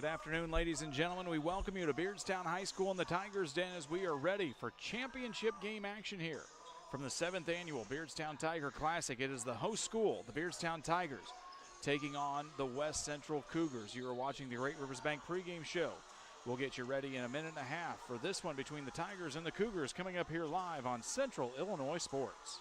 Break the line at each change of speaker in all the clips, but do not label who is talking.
Good afternoon, ladies and gentlemen. We welcome you to Beardstown High School in the Tigers Den as we are ready for championship game action here. From the 7th annual Beardstown Tiger Classic, it is the host school, the Beardstown Tigers, taking on the West Central Cougars. You are watching the Great Rivers Bank pregame show. We'll get you ready in a minute and a half for this one between the Tigers and the Cougars coming up here live on Central Illinois Sports.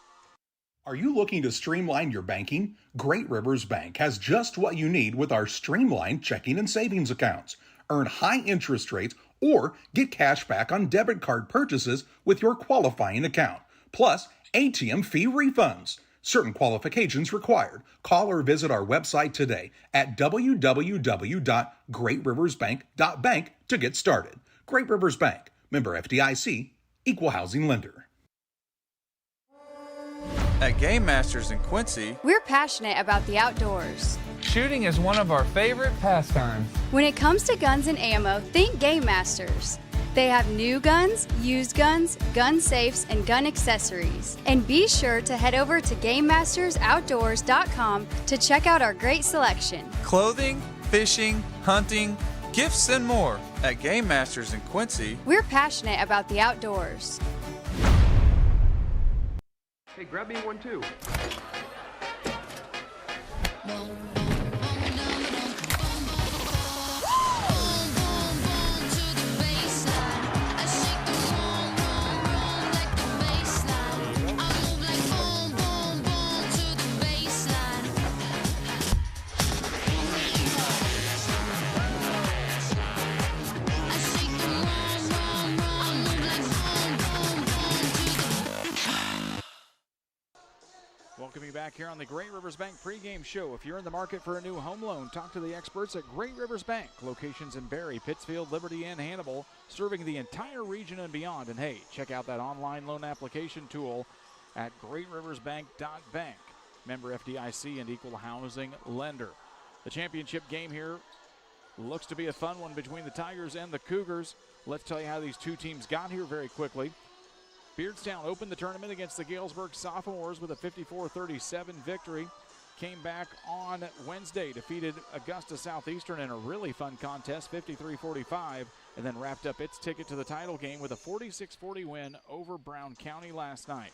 Are you looking to streamline your banking? Great Rivers Bank has just what you need with our streamlined checking and savings accounts. Earn high interest rates or get cash back on debit card purchases with your qualifying account, plus ATM fee refunds. Certain qualifications required. Call or visit our website today at www.greatriversbank.bank to get started. Great Rivers Bank, member FDIC, equal housing lender.
At Game Masters in Quincy,
we're passionate about the outdoors.
Shooting is one of our favorite pastimes.
When it comes to guns and ammo, think Game Masters. They have new guns, used guns, gun safes, and gun accessories. And be sure to head over to GameMastersOutdoors.com to check out our great selection.
Clothing, fishing, hunting, gifts, and more. At Game Masters in Quincy,
we're passionate about the outdoors.
Hey, grab me one too.
Welcome you back here on the Great Rivers Bank pregame show. If you're in the market for a new home loan, talk to the experts at Great Rivers Bank. Locations in Barry, Pittsfield, Liberty, and Hannibal, serving the entire region and beyond. And hey, check out that online loan application tool at greatriversbank.bank. Member FDIC and equal housing lender. The championship game here looks to be a fun one between the Tigers and the Cougars. Let's tell you how these two teams got here very quickly. Beardstown opened the tournament against the Galesburg Sophomores with a 54-37 victory. Came back on Wednesday, defeated Augusta Southeastern in a really fun contest, 53-45, and then wrapped up its ticket to the title game with a 46-40 win over Brown County last night.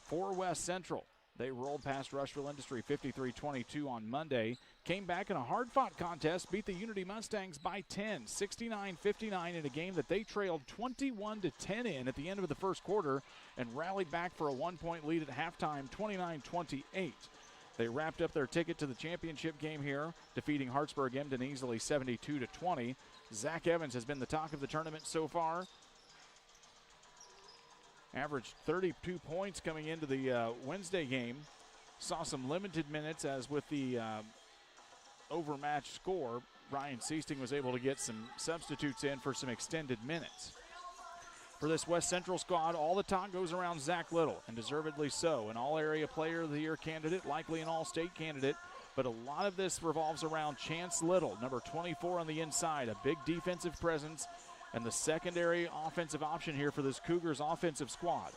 For West Central, they rolled past Rushville Industry 53-22 on Monday. Came back in a hard-fought contest, beat the Unity Mustangs by 10, 69-59 in a game that they trailed 21-10 in at the end of the first quarter and rallied back for a one-point lead at halftime, 29-28. They wrapped up their ticket to the championship game here, defeating Hartsburg-Emden easily 72-20. Zach Evans has been the talk of the tournament so far. Averaged 32 points coming into the Wednesday game. Saw some limited minutes as with the overmatched score, Ryan Seasting was able to get some substitutes in for some extended minutes. For this West Central squad, all the talk goes around Zach Little, and deservedly so. An all-area player of the year candidate, likely an all-state candidate, but a lot of this revolves around Chance Little, number 24 on the inside, a big defensive presence, and the secondary offensive option here for this Cougars offensive squad.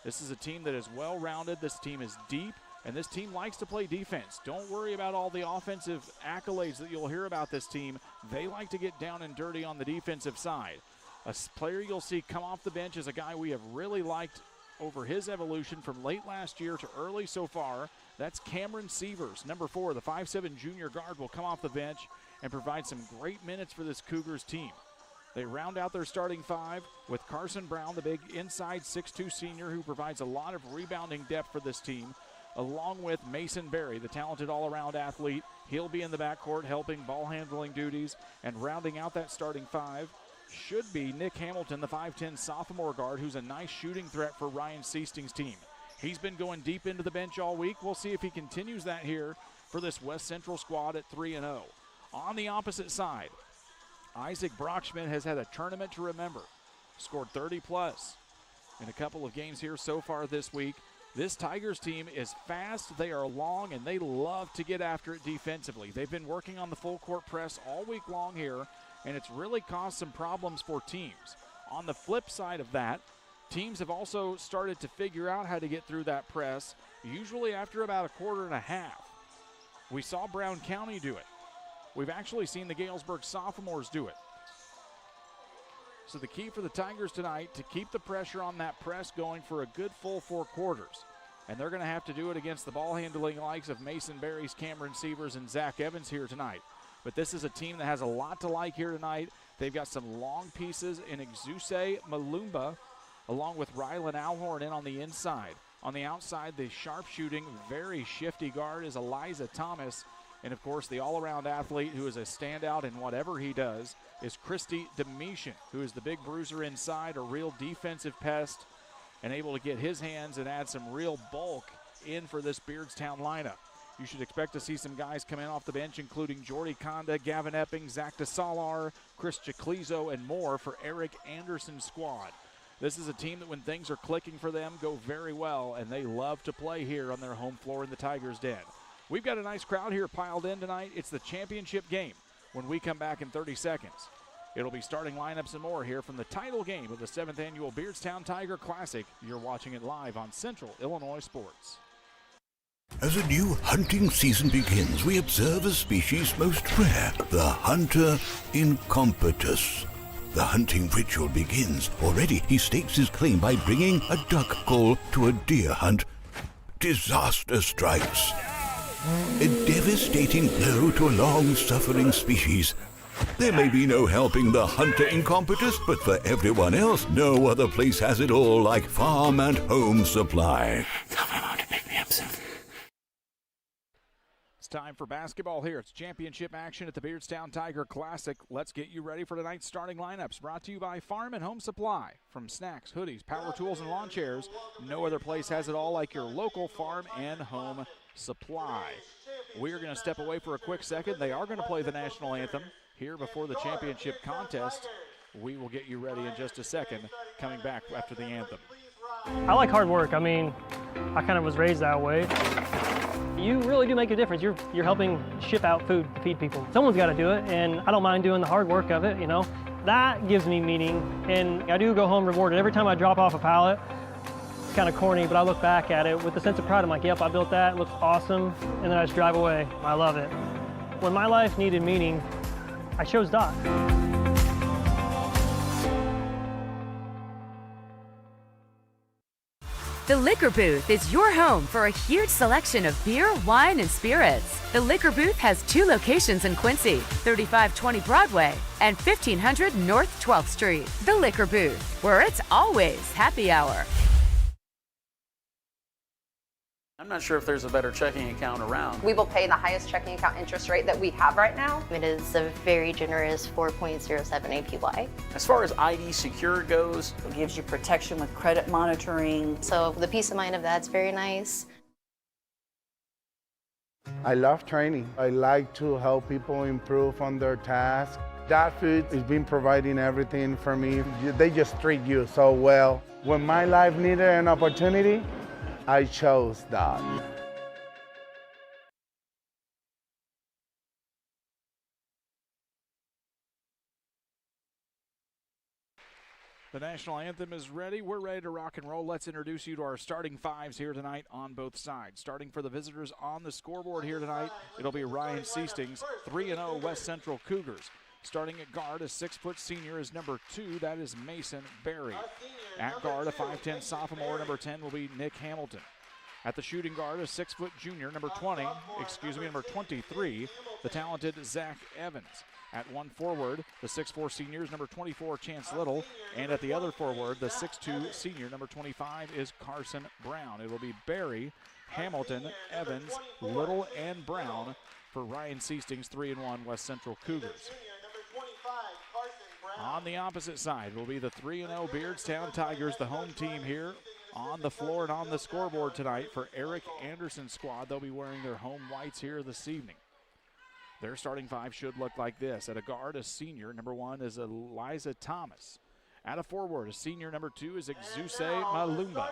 This is a team that is well-rounded. This team is deep, and this team likes to play defense. Don't worry about all the offensive accolades that you'll hear about this team. They like to get down and dirty on the defensive side. A player you'll see come off the bench is a guy we have really liked over his evolution from late last year to early so far. That's Cameron Sievers, number 4, the 5'7" junior guard, will come off the bench and provide some great minutes for this Cougars team. They round out their starting five with Carson Brown, the big inside 6'2" senior who provides a lot of rebounding depth for this team, along with Mason Berry, the talented all-around athlete. He'll be in the backcourt helping ball handling duties, and rounding out that starting five should be Nick Hamilton, the 5'10" sophomore guard, who's a nice shooting threat for Ryan Seasting's team. He's been going deep into the bench all week. We'll see if he continues that here for this West Central squad at 3-0. On the opposite side, Isaac Brockschmidt has had a tournament to remember. Scored 30-plus in a couple of games here so far this week. This Tigers team is fast, they are long, and they love to get after it defensively. They've been working on the full court press all week long here, and it's really caused some problems for teams. On the flip side of that, teams have also started to figure out how to get through that press, usually after about a quarter and a half. We saw Brown County do it. We've actually seen the Galesburg sophomores do it. So the key for the Tigers tonight, to keep the pressure on that press going for a good full 4 quarters. And they're going to have to do it against the ball handling likes of Mason Berries, Cameron Sievers, and Zach Evans here tonight. But this is a team that has a lot to like here tonight. They've got some long pieces in Exuse Malumba, along with Rylan Alhorn in on the inside. On the outside, the sharpshooting, very shifty guard is Eliza Thomas. And, of course, the all-around athlete who is a standout in whatever he does is Christy Demetian, who is the big bruiser inside, a real defensive pest, and able to get his hands and add some real bulk in for this Beardstown lineup. You should expect to see some guys come in off the bench, including Jordy Conda, Gavin Epping, Zach DeSalar, Chris Chiclizo, and more for Eric Anderson's squad. This is a team that when things are clicking for them, go very well, and they love to play here on their home floor in the Tigers' Den. We've got a nice crowd here piled in tonight. It's the championship game when we come back in 30 seconds. It'll be starting lineups and more here from the title game of the 7th Annual Beardstown Tiger Classic. You're watching it live on Central Illinois Sports.
As a new hunting season begins, we observe a species most rare, the hunter incompetus. The hunting ritual begins. Already he stakes his claim by bringing a duck call to a deer hunt. Disaster strikes. A devastating blow to a long-suffering species. There may be no helping the hunter incompetus, but for everyone else, no other place has it all like Farm and Home Supply. Tell my mom to pick me up soon.
It's time for basketball here. It's championship action at the Beardstown Tiger Classic. Let's get you ready for tonight's starting lineups. Brought to you by Farm and Home Supply. From snacks, hoodies, power tools, and lawn chairs, no other place has it all like your local Farm and Home Supply. We're going to step away for a quick second. They are going to play the national anthem here before the championship contest. We will get you ready in just a second, coming back after the anthem.
I like hard work. I mean, I kind of was raised that way. You really do make a difference. You're helping ship out food to feed people. Someone's got to do it, and I don't mind doing the hard work of it, you know. That gives me meaning, and I do go home rewarded. Every time I drop off a pallet, it's kind of corny, but I look back at it with a sense of pride. I'm like, yep, I built that, it looks awesome, and then I just drive away. I love it. When my life needed meaning, I chose Doc.
The Liquor Booth is your home for a huge selection of beer, wine, and spirits. The Liquor Booth has 2 locations in Quincy, 3520 Broadway and 1500 North 12th Street. The Liquor Booth, where it's always happy hour.
I'm not sure if there's a better checking account around.
We will pay the highest checking account interest rate that we have right now.
It is a very generous 4.07 APY.
As far as ID Secure goes,
it gives you protection with credit monitoring.
So the peace of mind of that's very nice.
I love training. I like to help people improve on their tasks. That food has been providing everything for me. They just treat you so well. When my life needed an opportunity, I chose that.
The national anthem is ready. We're ready to rock and roll. Let's introduce you to our starting 5s here tonight on both sides. Starting for the visitors on the scoreboard here tonight, it'll be Ryan Seastings, 3-0 West Central Cougars. Starting at guard, a 6-foot senior is number 2. That is Mason Berry. At guard, a 5'10 sophomore, number 10 will be Nick Hamilton. At the shooting guard, a 6-foot junior, number 23, the talented Zach Evans. At one forward, the 6'4 senior is number 24, Chance Little. And at the other forward, the 6'2 senior, number 25, is Carson Brown. It will be Berry, Hamilton, Evans, Little, and Brown for Ryan Seastings' 3-1 West Central Cougars. On the opposite side will be the 3-0 Beardstown Tigers, the home team here on the floor and on the scoreboard tonight for Eric Anderson's squad. They'll be wearing their home whites here this evening. Their starting 5 should look like this. At a guard, a senior, number 1 is Eliza Thomas. At a forward, a senior, number 2 is Exuse Malumba.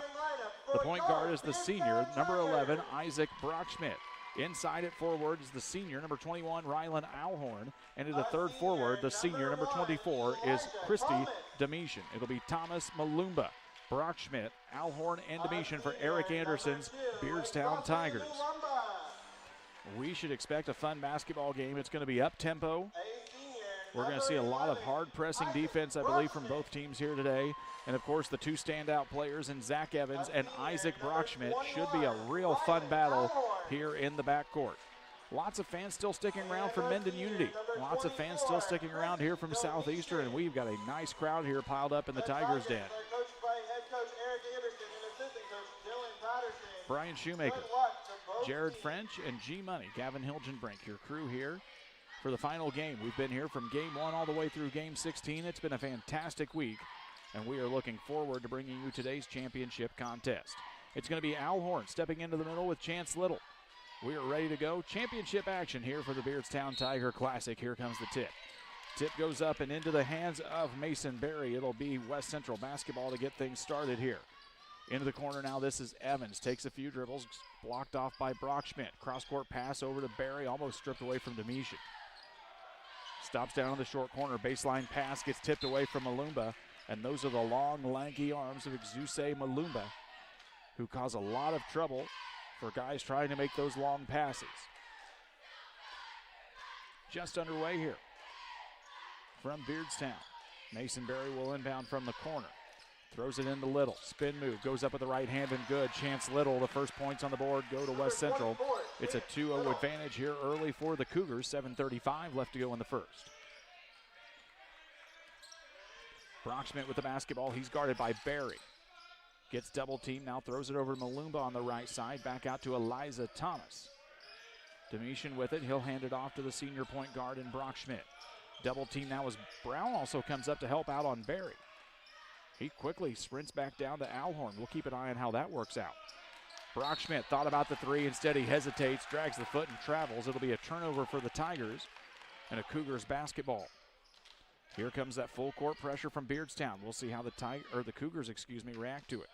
The point guard is the senior, number 11, Isaac Brockschmidt. Inside at forward is the senior, number 21, Rylan Alhorn. And at the third forward, the senior, number 24, is Christy Demetian. It'll be Thomas Malumba, Brockschmidt, Alhorn, and Demetian for Eric Anderson's Beardstown Tigers. We should expect a fun basketball game. It's going to be up-tempo. We're going to see a lot of hard-pressing defense, I believe, from both teams here today. And, of course, the two standout players in Zach Evans and Isaac Brockschmidt should be a real fun battle here in the backcourt. Lots of fans still sticking around from Mendon Unity. Lots of fans still sticking around here from Southeastern, and we've got a nice crowd here piled up in the Tigers' den. Brian Shoemaker, Jared French, and G Money, Gavin Hilgenbrink, your crew here for the final game. We've been here from game 1 all the way through game 16. It's been a fantastic week, and we are looking forward to bringing you today's championship contest. It's going to be Al Horn stepping into the middle with Chance Little. We are ready to go. Championship action here for the Beardstown Tiger Classic. Here comes the tip. Tip goes up and into the hands of Mason Berry. It'll be West Central basketball to get things started here. Into the corner now, this is Evans. Takes a few dribbles, blocked off by Brockschmidt. Cross-court pass over to Berry, almost stripped away from Domitian. Stops down in the short corner. Baseline pass gets tipped away from Malumba. And those are the long, lanky arms of Exuse Malumba, who cause a lot of trouble for guys trying to make those long passes. Just underway here from Beardstown. Mason Berry will inbound from the corner. Throws it into Little. Spin move. Goes up with the right hand and good. Chance Little. The first points on the board go to West Central. It's a 2-0 advantage here early for the Cougars. 7:35 left to go in the first. Brockschmidt with the basketball. He's guarded by Berry. Gets double teamed. Now throws it over to Malumba on the right side. Back out to Eliza Thomas. Domitian with it. He'll hand it off to the senior point guard in Brockschmidt. Double team now as Brown also comes up to help out on Berry. He quickly sprints back down to Alhorn. We'll keep an eye on how that works out. Brockschmidt thought about the three. Instead, he hesitates, drags the foot, and travels. It'll be a turnover for the Tigers and a Cougars basketball. Here comes that full court pressure from Beardstown. We'll see how the Cougars, react to it.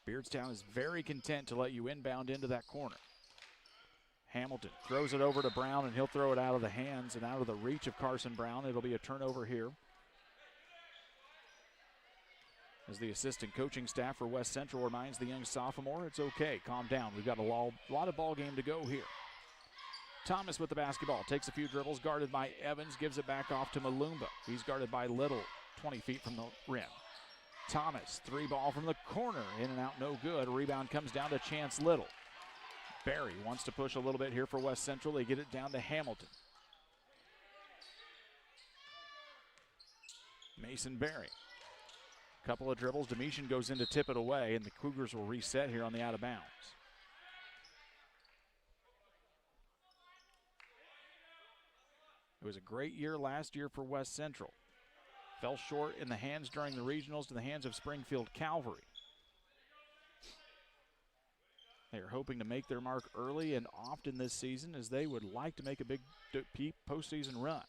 Beardstown is very content to let you inbound into that corner. Hamilton throws it over to Brown, and he'll throw it out of the hands and out of the reach of Carson Brown. It'll be a turnover here. As the assistant coaching staff for West Central reminds the young sophomore, it's okay, calm down. We've got a lot of ball game to go here. Thomas with the basketball, takes a few dribbles, guarded by Evans, gives it back off to Malumba. He's guarded by Little, 20 feet from the rim. Thomas, 3-ball from the corner, in and out, no good. Rebound comes down to Chance Little. Berry wants to push a little bit here for West Central. They get it down to Hamilton. Mason Berry. Couple of dribbles. Domitian goes in to tip it away, and the Cougars will reset here on the out of bounds. It was a great year last year for West Central. Fell short in the hands during the regionals to the hands of Springfield Calvary. They are hoping to make their mark early and often this season, as they would like to make a big postseason run.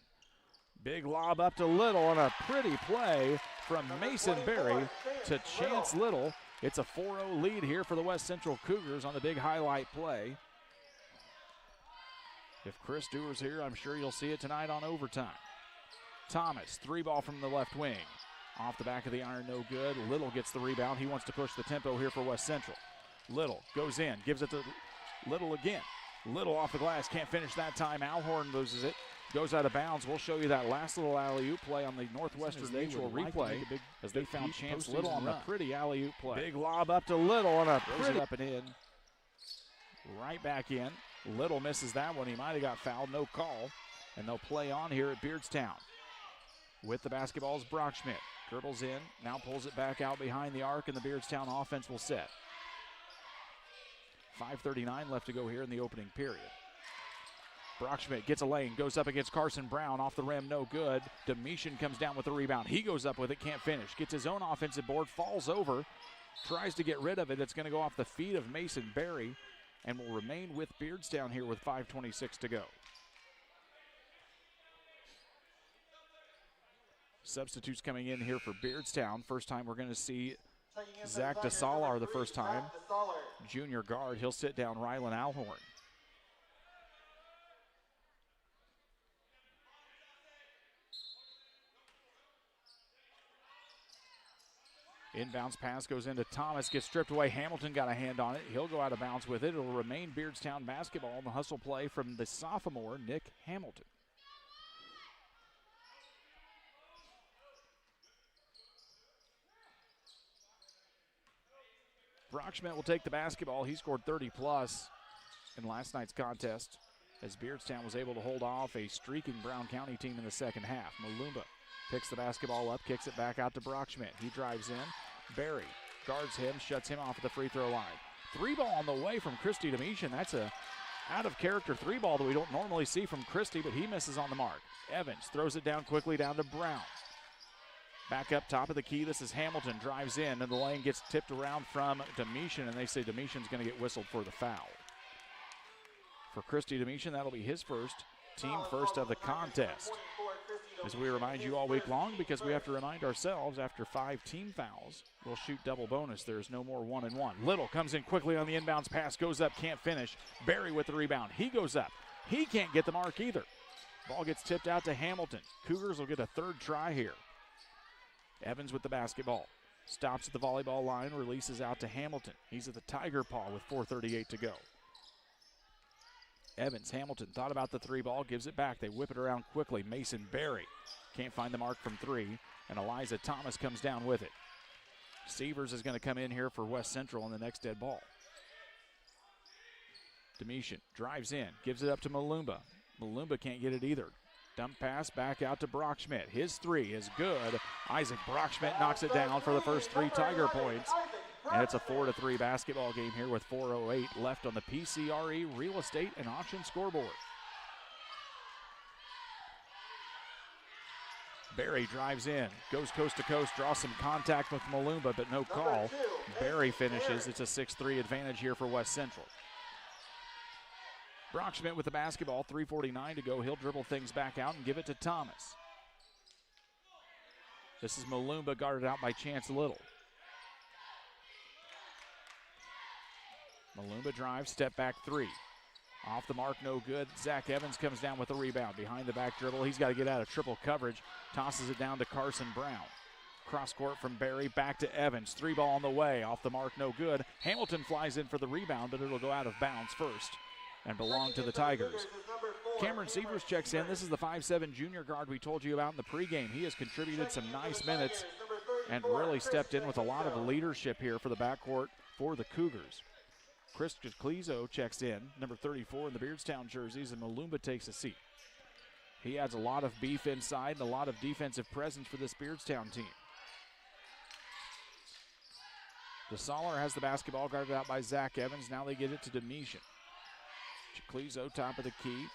Big lob up to Little, and a pretty play from Mason Berry to Chance Little. It's a 4-0 lead here for the West Central Cougars on the big highlight play. If Chris Dewar's here, I'm sure you'll see it tonight on overtime. Thomas, 3-ball from the left wing. Off the back of the iron, no good. Little gets the rebound. He wants to push the tempo here for West Central. Little goes in, gives it to Little again. Little off the glass, can't finish that time. Alhorn loses it, goes out of bounds. We'll show you that last little alley-oop play on the Northwestern Mutual replay, as they found Chance Little on a pretty alley-oop play. Big lob up to Little, and a pretty up and in. Right back in. Little misses that one. He might have got fouled, no call. And they'll play on here at Beardstown. With the basketball is Brockschmidt. Dribbles in, now pulls it back out behind the arc, and the Beardstown offense will set. 5:39 left to go here in the opening period. Brockschmidt gets a lane, goes up against Carson Brown, off the rim, no good. Domitian comes down with the rebound. He goes up with it, can't finish. Gets his own offensive board, falls over, tries to get rid of it. It's going to go off the feet of Mason Berry and will remain with Beardstown here with 5:26 to go. Substitutes coming in here for Beardstown. First time we're going to see Zach DeSalar the first time. Junior guard. He'll sit down Rylan Alhorn. Inbounds pass goes into Thomas, gets stripped away. Hamilton got a hand on it. He'll go out of bounds with it. It'll remain Beardstown basketball. The hustle play from the sophomore, Nick Hamilton. Brockschmidt will take the basketball. He scored 30-plus in last night's contest as Beardstown was able to hold off a streaking Brown County team in the second half. Malumba picks the basketball up, kicks it back out to Brockschmidt. He drives in. Barry guards him, shuts him off at the free throw line. Three ball on the way from Christy Domitian. That's a out-of-character three ball that we don't normally see from Christy, but he misses on the mark. Evans throws it down quickly down to Brown. Back up top of the key, this is Hamilton, drives in, and the lane gets tipped around from Domitian, and they say Domitian's going to get whistled for the foul. For Christy Domitian, that'll be his first, team first of the contest. As we remind you all week long, because we have to remind ourselves, after 5 team fouls, we'll shoot double bonus. There's no more 1-and-1. Little comes in quickly on the inbounds pass, goes up, can't finish. Barry with the rebound. He goes up. He can't get the mark either. Ball gets tipped out to Hamilton. Cougars will get a third try here. Evans with the basketball. Stops at the volleyball line, releases out to Hamilton. He's at the Tiger Paw with 4:38 to go. Evans, Hamilton thought about the three ball, gives it back. They whip it around quickly. Mason Barry can't find the mark from three, and Eliza Thomas comes down with it. Severs is going to come in here for West Central on the next dead ball. Domitian drives in, gives it up to Malumba. Malumba can't get it either. Dump pass back out to Brockschmidt. His three is good. Isaac Brockschmidt knocks it down for the first 3 Tiger points. And it's a 4-3 basketball game here with 4:08 left on the PCRE Real Estate and Auction scoreboard. Barry drives in, goes coast to coast, draws some contact with Malumba, but no call. Barry finishes. It's a 6-3 advantage here for West Central. Brockschmidt with the basketball, 3:49 to go. He'll dribble things back out and give it to Thomas. This is Malumba guarded out by Chance Little. Malumba drives, step back three. Off the mark, no good. Zach Evans comes down with the rebound. Behind the back dribble, he's got to get out of triple coverage. Tosses it down to Carson Brown. Cross court from Barry, back to Evans. Three ball on the way, off the mark, no good. Hamilton flies in for the rebound, but it'll go out of bounds first and belong to the Tigers. Cameron Severs checks in. This is the 5'7" junior guard we told you about in the pregame. He has contributed some nice minutes and really stepped in with a lot of leadership here for the backcourt for the Cougars. Chris Clezo checks in, number 34 in the Beardstown jerseys, and Malumba takes a seat. He adds a lot of beef inside and a lot of defensive presence for this Beardstown team. DeSaller has the basketball guarded out by Zach Evans. Now they get it to Domitian. Clezo, top of the key,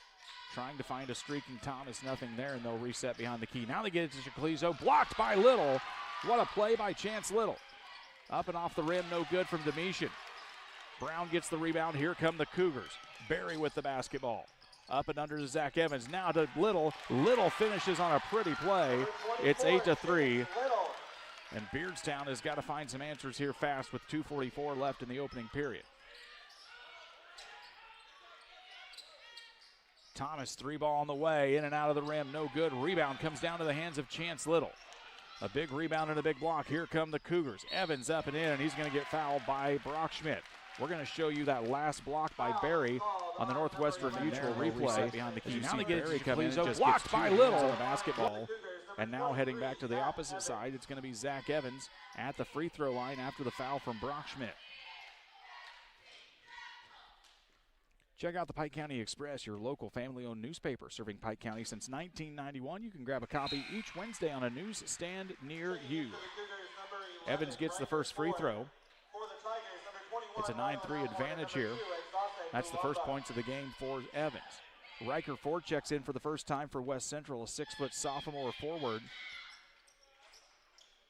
trying to find a streaking Thomas. Nothing there, and they'll reset behind the key. Now they get it to Clezo, blocked by Little. What a play by Chance Little. Up and off the rim, no good from Domitian. Brown gets the rebound. Here come the Cougars. Barry with the basketball. Up and under to Zach Evans. Now to Little. Little finishes on a pretty play. It's 8-3. And Beardstown has got to find some answers here fast with 2:44 left in the opening period. Thomas, three ball on the way, in and out of the rim, no good. Rebound comes down to the hands of Chance Little. A big rebound and a big block. Here come the Cougars. Evans up and in, and he's going to get fouled by Brockschmidt. We're going to show you that last block by Barry on the Northwestern Mutual replay behind the key. Now they get Barry coming in, just blocked by Little on the basketball. And now heading back to the opposite side, it's going to be Zach Evans at the free throw line after the foul from Brockschmidt. Check out the Pike County Express, your local family-owned newspaper serving Pike County since 1991. You can grab a copy each Wednesday on a newsstand near you. Evans gets the first free throw. It's a 9-3 advantage here. That's the first points of the game for Evans. Riker Ford checks in for the first time for West Central, a 6-foot sophomore forward.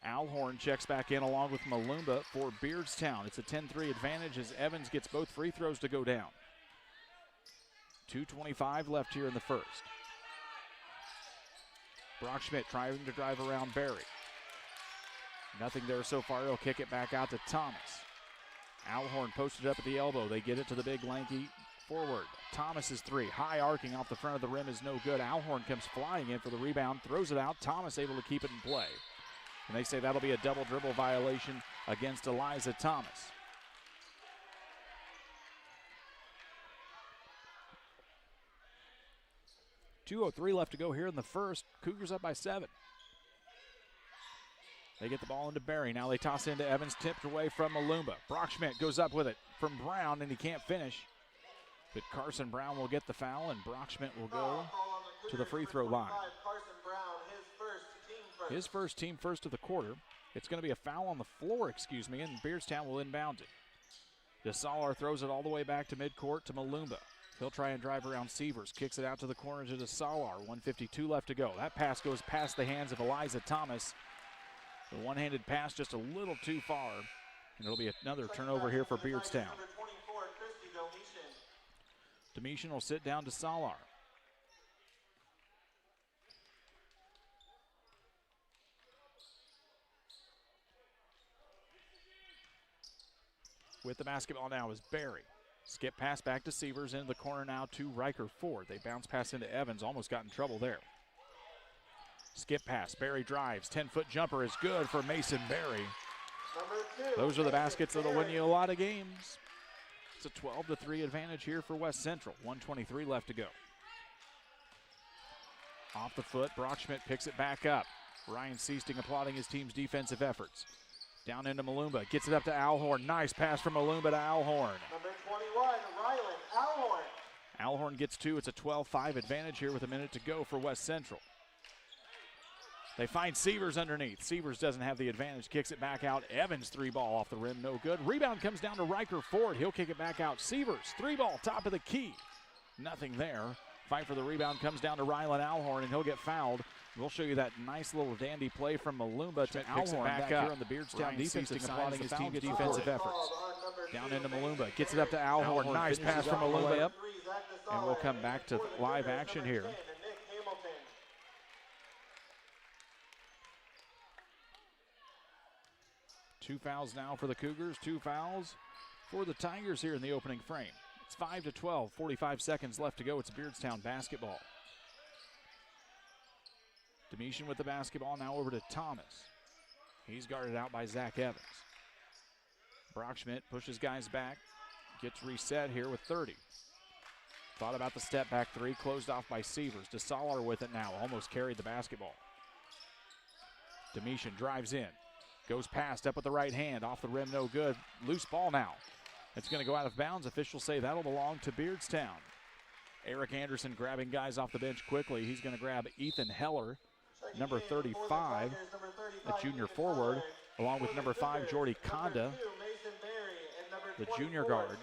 Alhorn checks back in along with Malumba for Beardstown. It's a 10-3 advantage as Evans gets both free throws to go down. 2:25 left here in the first. Brockschmidt trying to drive around Barry. Nothing there so far. He'll kick it back out to Thomas. Alhorn posted up at the elbow. They get it to the big lanky forward. Thomas's three, high arcing off the front of the rim, is no good. Alhorn comes flying in for the rebound, throws it out. Thomas able to keep it in play. And they say that'll be a double dribble violation against Eliza Thomas. .203 left to go here in the first. Cougars up by 7. They get the ball into Barry. Now they toss it into Evans, tipped away from Malumba. Brockschmidt goes up with it from Brown, and he can't finish. But Carson Brown will get the foul, and Brockschmidt will go to the free throw line. His first team first of the quarter. It's going to be a foul on the floor, and Beardstown will inbound it. DeSalar throws it all the way back to midcourt to Malumba. He'll try and drive around Severs. Kicks it out to the corner to DeSalar. 1:52 left to go. That pass goes past the hands of Eliza Thomas. The one-handed pass just a little too far. And it'll be another turnover here for Beardstown. Domitian will sit down to Salar. With the basketball now is Barry. Skip pass back to Severs, into the corner now to Riker Ford. They bounce pass into Evans, almost got in trouble there. Skip pass, Barry drives, 10-foot jumper is good for Mason Barry. Those are the baskets that'll win you a lot of games. It's a 12-3 advantage here for West Central. 1:23 left to go. Off the foot, Brockschmidt picks it back up. Ryan Seasting applauding his team's defensive efforts. Down into Malumba, gets it up to Alhorn. Nice pass from Malumba to Alhorn.
Number 21, Rylan Alhorn.
Alhorn gets 2. It's a 12-5 advantage here with a minute to go for West Central. They find Severs underneath. Severs doesn't have the advantage, kicks it back out. Evans 3-ball off the rim, no good. Rebound comes down to Riker Ford. He'll kick it back out. Severs, 3-ball, top of the key. Nothing there. Fight for the rebound comes down to Rylan Alhorn, and he'll get fouled. We'll show you that nice little dandy play from Malumba to Alhorn back up here on the Beardstown defensive side, applauding his team's defensive efforts. Down into Malumba, gets it up to Alhorn. Nice pass from Malumba. And we'll come back to live action here. Two fouls now for the Cougars, 2 fouls for the Tigers here in the opening frame. It's 5-12, 45 seconds left to go. It's Beardstown basketball. Domitian with the basketball, now over to Thomas. He's guarded out by Zach Evans. Brockschmidt pushes guys back, gets reset here with 30. Thought about the step back 3, closed off by Severs. DeSalar with it now, almost carried the basketball. Domitian drives in, goes past, up with the right hand, off the rim, no good. Loose ball now. It's going to go out of bounds. Officials say that'll belong to Beardstown. Eric Anderson grabbing guys off the bench quickly. He's going to grab Ethan Heller, number 35, a junior forward, along with number 5, Jordy Conda, the junior guard.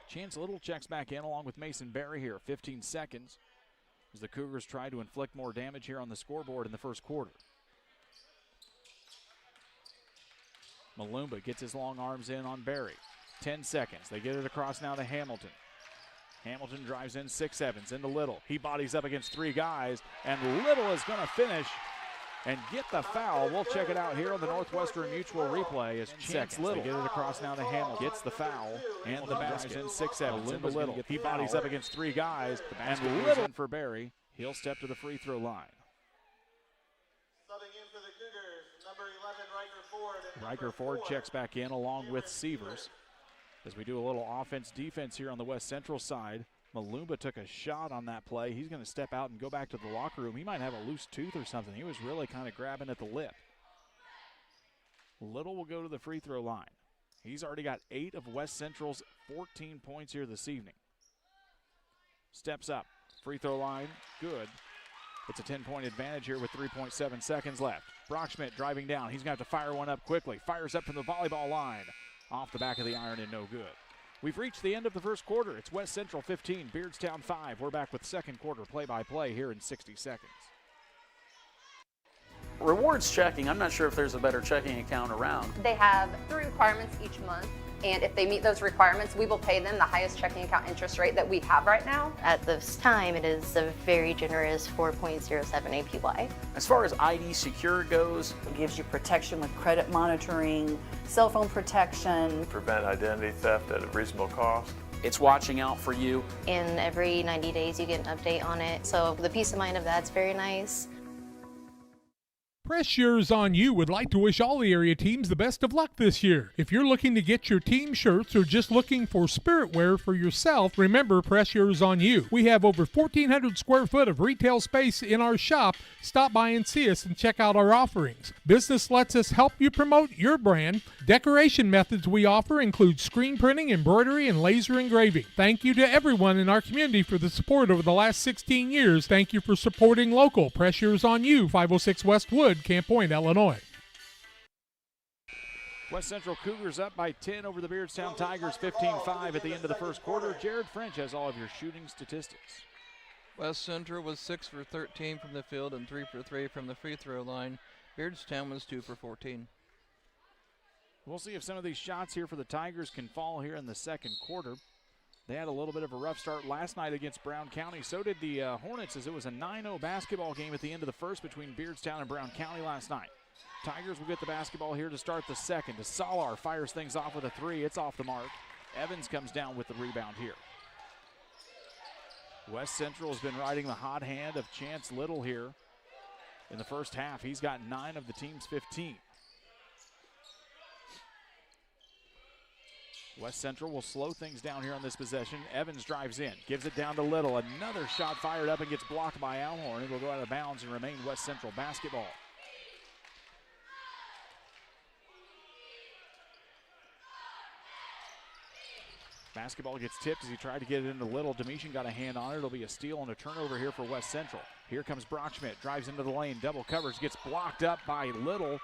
Chance Little checks back in along with Mason Barry here. 15 seconds as the Cougars try to inflict more damage here on the scoreboard in the first quarter. Malumba gets his long arms in on Barry. 10 seconds. They get it across now to Hamilton. Hamilton drives in 6 Evans into Little. He bodies up against 3 guys, and Little is going to finish and get the foul. We'll check it out here on the Northwestern Mutual replay. As Chance Little, they get it across now to Hamilton, gets the foul, and the basket in 6 Evans into Little. He bodies up against 3 guys, and Little in for Barry. He'll step to the free throw line.
Subbing in for the Cougars, number 11, Riker Ford.
Riker Ford checks back in along with Severs. As we do a little offense-defense here on the West Central side, Malumba took a shot on that play. He's going to step out and go back to the locker room. He might have a loose tooth or something. He was really kind of grabbing at the lip. Little will go to the free throw line. He's already got 8 of West Central's 14 points here this evening. Steps up, free throw line, good. It's a 10-point advantage here with 3.7 seconds left. Brockschmidt driving down. He's going to have to fire one up quickly. Fires up from the volleyball line. Off the back of the iron and no good. We've reached the end of the first quarter. It's West Central 15, Beardstown 5. We're back with second quarter play-by-play here in 60 seconds.
Rewards checking, I'm not sure if there's a better checking account around.
They have 3 requirements each month, and if they meet those requirements, we will pay them the highest checking account interest rate that we have right now.
At this time, it is a very generous 4.07 APY.
As far as ID Secure goes,
It gives you protection with credit monitoring, cell phone protection.
Prevent identity theft at a reasonable cost.
it's watching out for you.
And every 90 days you get an update on it, so the peace of mind of that's very nice.
Press Yours on You would like to wish all the area teams the best of luck this year. If you're looking to get your team shirts or just looking for spirit wear for yourself, remember Press Yours on You. We have over 1,400 square foot of retail space in our shop. Stop by and see us and check out our offerings. Business lets us help you promote your brand. Decoration methods we offer include screen printing, embroidery, and laser engraving. Thank you to everyone in our community for the support over the last 16 years. Thank you for supporting local. Press Yours on You, 506 West Wood, Camp Point, Illinois.
West Central Cougars up by 10 over the Beardstown Tigers, 15-5 at the end of the first quarter. Jared French has all of your shooting statistics.
West Central was 6 for 13 from the field and 3 for 3 from the free throw line. Beardstown was 2 for 14.
We'll see if some of these shots here for the Tigers can fall here in the second quarter. They had a little bit of a rough start last night against Brown County. So did the Hornets, as it was a 9-0 basketball game at the end of the first between Beardstown and Brown County last night. Tigers will get the basketball here to start the second. Salar fires things off with a three. It's off the mark. Evans comes down with the rebound here. West Central has been riding the hot hand of Chance Little here in the first half. He's got 9 of the team's 15. West Central will slow things down here on this possession. Evans drives in, gives it down to Little. Another shot fired up and gets blocked by Alhorn. It will go out of bounds and remain West Central basketball. Basketball gets tipped as he tried to get it into Little. Domitian got a hand on it. It'll be a steal and a turnover here for West Central. Here comes Brockschmidt, drives into the lane, double covers, gets blocked up by Little.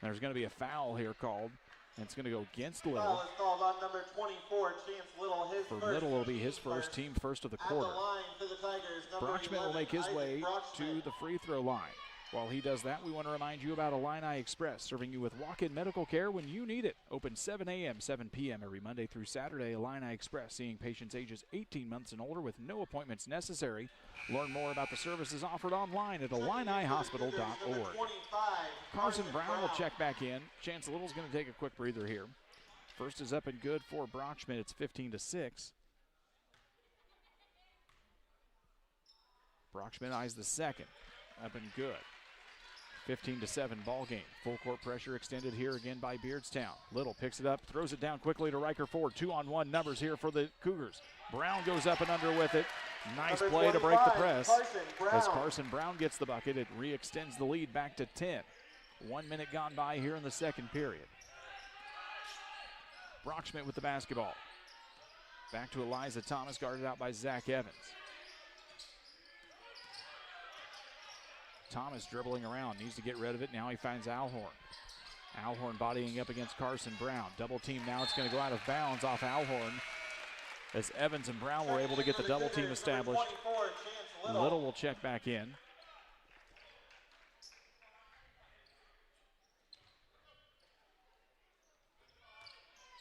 There's going to be a foul here called. And it's going to go against Little.
Foul is called on number 24, Chance Little.
For Little, it'll be his first, team first of the quarter. Brockschmidt will make his way to the free throw line. While he does that, we want to remind you about Illini Express, serving you with walk-in medical care when you need it. Open 7 a.m., 7 p.m. every Monday through Saturday. Illini Express, seeing patients ages 18 months and older with no appointments necessary. Learn more about the services offered online at IlliniHospital.org. Carson Brown will check back in. Chance Little's going to take a quick breather here. First is up and good for Brockschmidt. It's 15-6. Brockschmidt eyes the second. Up and good. 15-7 ball game. Full court pressure extended here again by Beardstown. Little picks it up, throws it down quickly to Riker Ford. 2-on-1 numbers here for the Cougars. Brown goes up and under with it. Nice play to break the press. As Carson Brown gets the bucket, it re-extends the lead back to 10. 1 minute gone by here in the second period. Brockschmidt with the basketball. Back to Eliza Thomas, guarded out by Zach Evans. Thomas dribbling around, needs to get rid of it. Now he finds Alhorn. Alhorn bodying up against Carson Brown. Double team now, it's going to go out of bounds off Alhorn as Evans and Brown were able to get the double team established. Little will check back in.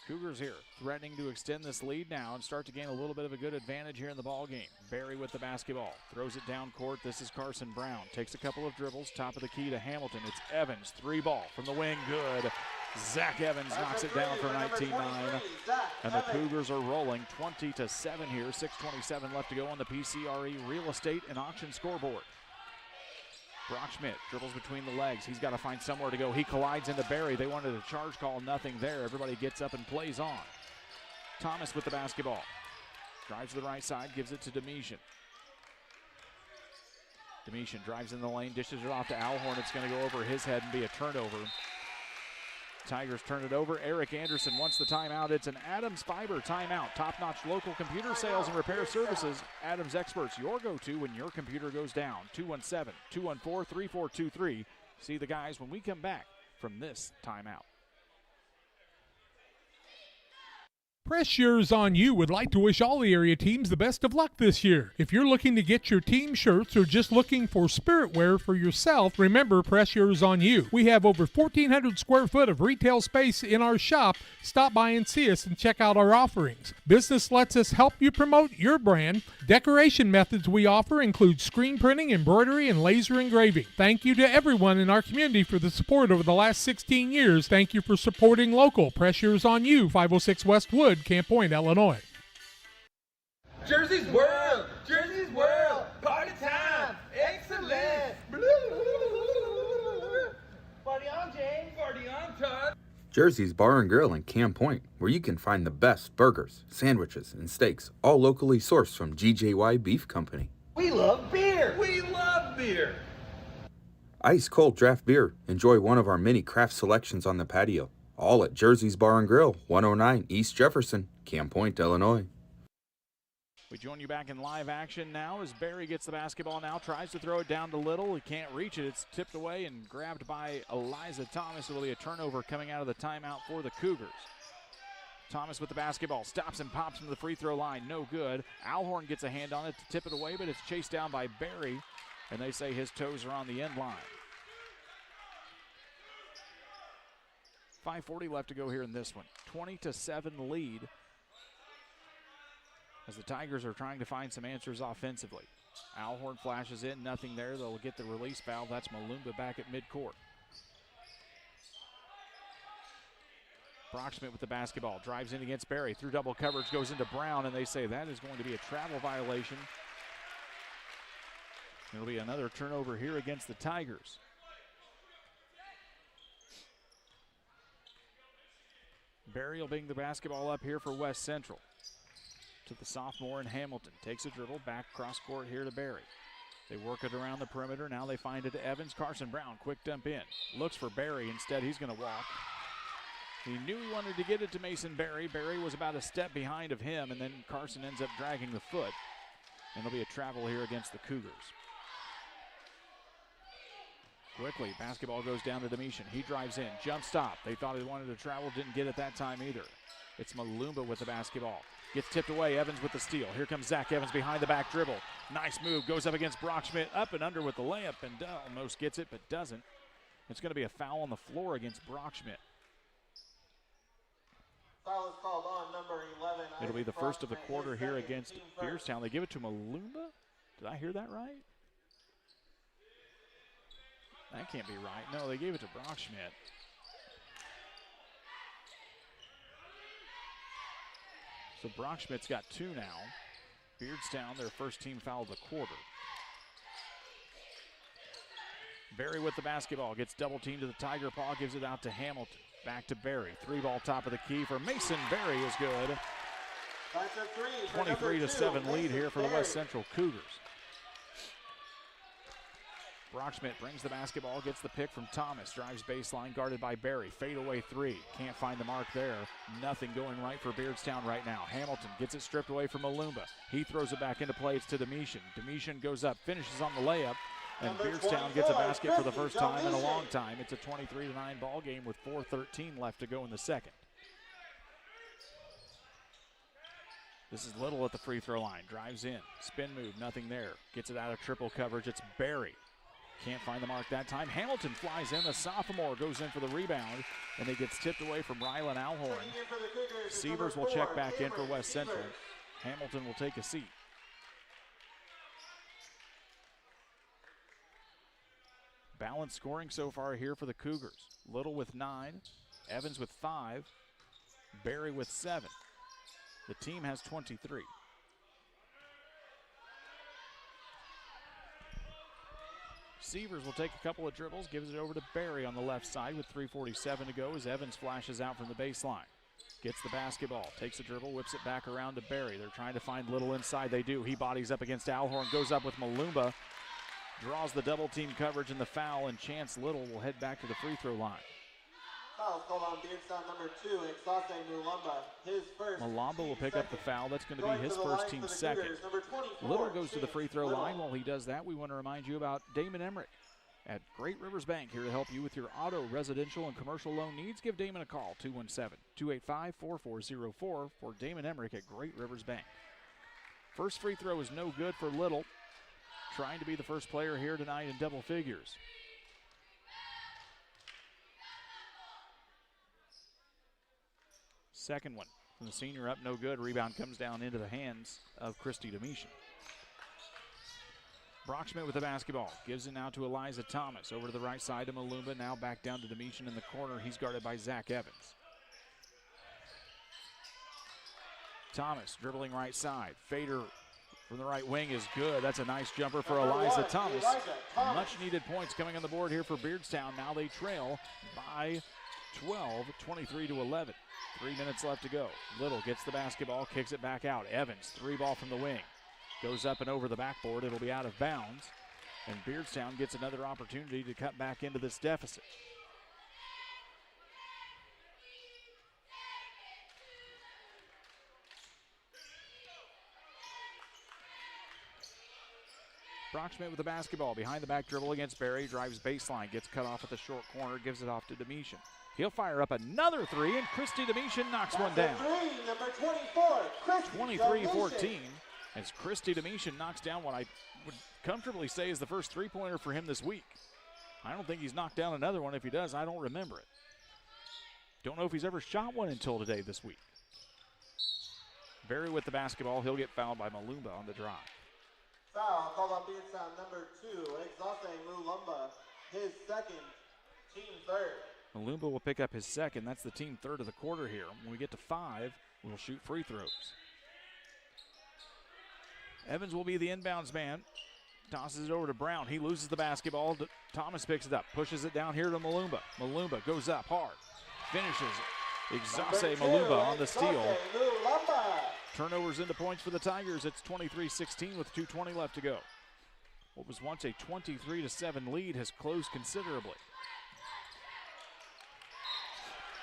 Cougars here threatening to extend this lead now and start to gain a little bit of a good advantage here in the ball game. Barry with the basketball, throws it down court. This is Carson Brown, takes a couple of dribbles, top of the key to Hamilton. It's Evans, 3 ball from the wing, good. Zach Evans knocks it down for 19-9, and the Cougars are rolling 20-7 here. 6:27 left to go on the PCRE Real Estate and Auction scoreboard. Brockschmidt dribbles between the legs. He's got to find somewhere to go. He collides into Barry. They wanted a charge call, nothing there. Everybody gets up and plays on. Thomas with the basketball. Drives to the right side, gives it to Domitian. Domitian drives in the lane, dishes it off to Alhorn. It's going to go over his head and be a turnover. Tigers turn it over. Eric Anderson wants the timeout. It's an Adams Fiber timeout. Top-notch local computer sales and repair services. Adams Experts, your go-to when your computer goes down. 217-214-3423. See the guys when we come back from this timeout.
Press Yours on You would like to wish all the area teams the best of luck this year. If you're looking to get your team shirts or just looking for spirit wear for yourself, remember Press Yours on You. We have over 1,400 square foot of retail space in our shop. Stop by and see us and check out our offerings. Business lets us help you promote your brand. Decoration methods we offer include screen printing, embroidery, and laser engraving. Thank you to everyone in our community for the support over the last 16 years. Thank you for supporting local. Press Yours on You, 506 West Wood, Camp Point, Illinois.
Jersey's World! Jersey's World! Party time! Excellent! Jersey's Bar and Grill in Camp Point, where you can find the best burgers, sandwiches, and steaks, all locally sourced from GJY Beef Company.
We love beer. We love beer.
Ice cold draft beer. Enjoy one of our many craft selections on the patio. All at Jersey's Bar and Grill, 109 East Jefferson, Camp Point, Illinois.
We join you back in live action now as Barry gets the basketball now, tries to throw it down to Little. He can't reach it. It's tipped away and grabbed by Eliza Thomas. It will be a turnover coming out of the timeout for the Cougars. Thomas with the basketball, stops and pops from the free throw line. No good. Alhorn gets a hand on it to tip it away, but it's chased down by Barry, and they say his toes are on the end line. 5:40 left to go here in this one. 20-7 lead as the Tigers are trying to find some answers offensively. Alhorn flashes in, nothing there. They'll get the release foul. That's Malumba back at midcourt. Brockschmidt with the basketball, drives in against Barry, through double coverage, goes into Brown, and they say that is going to be a travel violation. It'll be another turnover here against the Tigers. Barry will bring the basketball up here for West Central. To the sophomore in Hamilton. Takes a dribble, back cross court here to Barry. They work it around the perimeter. Now they find it to Evans. Carson Brown, quick dump in. Looks for Barry. Instead, he's going to walk. He knew he wanted to get it to Mason Barry. Barry was about a step behind of him, and then Carson ends up dragging the foot. And it'll be a travel here against the Cougars. Quickly, basketball goes down to Domitian. He drives in, jump stop. They thought he wanted to travel, didn't get it that time either. It's Malumba with the basketball. Gets tipped away, Evans with the steal. Here comes Zach Evans behind the back dribble. Nice move, goes up against Brockschmidt, up and under with the layup, and almost gets it, but doesn't. It's going to be a foul on the floor against Brockschmidt.
Foul is called on number 11.
It'll be the first of the quarter here against Beardstown. They give it to Malumba? Did I hear that right? That can't be right. No, they gave it to Brockschmidt. So Brockschmidt's got 2 now. Beardstown, their first team foul of the quarter. Barry with the basketball, gets double teamed to the Tiger Paw, gives it out to Hamilton. Back to Barry, 3-ball top of the key for Mason Barry is good. 23-7 lead here for the West Central Cougars. Brockschmidt brings the basketball, gets the pick from Thomas, drives baseline, guarded by Barry. Fadeaway 3, can't find the mark there. Nothing going right for Beardstown right now. Hamilton gets it stripped away from Malumba. He throws it back into play, it's to Domitian. Domitian goes up, finishes on the layup, and Beardstown gets a basket for the first time in a long time. It's a 23-9 ball game with 4:13 left to go in the second. This is Little at the free throw line, drives in, spin move, nothing there. Gets it out of triple coverage, it's Barry. Can't find the mark that time. Hamilton flies in. The sophomore goes in for the rebound, and it gets tipped away from Rylan Alhorn. Sievers will check back in for West Central. Hamilton will take a seat. Balanced scoring so far here for the Cougars. Little with 9, Evans with 5, Barry with 7. The team has 23. Sievers will take a couple of dribbles, gives it over to Barry on the left side with 3:47 to go as Evans flashes out from the baseline. Gets the basketball, takes a dribble, whips it back around to Barry. They're trying to find Little inside. They do. He bodies up against Alhorn, goes up with Malumba, draws the double team coverage and the foul, and Chance Little will head back to the free throw line.
Foul called on Beardstown number 2, Exase Mulumba. His first.
Malumba will pick up the foul. That's going to be his first, team second. Little goes to the free throw line. While he does that, we want to remind you about Damon Emmerich at Great Rivers Bank, here to help you with your auto, residential, and commercial loan needs. Give Damon a call, 217-285-4404 for Damon Emmerich at Great Rivers Bank. First free throw is no good for Little. Trying to be the first player here tonight in double figures. Second one from the senior up, no good. Rebound comes down into the hands of Christy Domitian. Brockschmidt with the basketball. Gives it now to Eliza Thomas. Over to the right side to Malumba. Now back down to Domitian in the corner. He's guarded by Zach Evans. Thomas dribbling right side. Fader from the right wing is good. That's a nice jumper for Eliza Thomas. Much needed points coming on the board here for Beardstown. Now they trail by 12, 23-11. 3 minutes left to go. Little gets the basketball, kicks it back out. Evans, 3-ball from the wing. Goes up and over the backboard. It'll be out of bounds. And Beardstown gets another opportunity to cut back into this deficit. Brockschmidt with the basketball. Behind the back dribble against Barry. Drives baseline. Gets cut off at the short corner. Gives it off to Domitian. He'll fire up another three, and Christy Domitian knocks one down.
Three, number 24, Christy
23-14. As Christy Domitian knocks down what I would comfortably say is the first three-pointer for him this week. I don't think he's knocked down another one. If he does, I don't remember it. Don't know if he's ever shot one until today this week. Barry with the basketball. He'll get fouled by Malumba on the drive.
Foul called on Beardstown, number 2, Exase Mulumba, his second, team third.
Malumba will pick up his second. That's the team third of the quarter here. When we get to 5, we'll shoot free throws. Evans will be the inbounds man. Tosses it over to Brown. He loses the basketball. Thomas picks it up. Pushes it down here to Malumba. Malumba goes up hard. Finishes it. Exase Malumba on the steal. Turnovers into points for the Tigers. It's 23-16 with 2:20 left to go. What was once a 23-7 lead has closed considerably.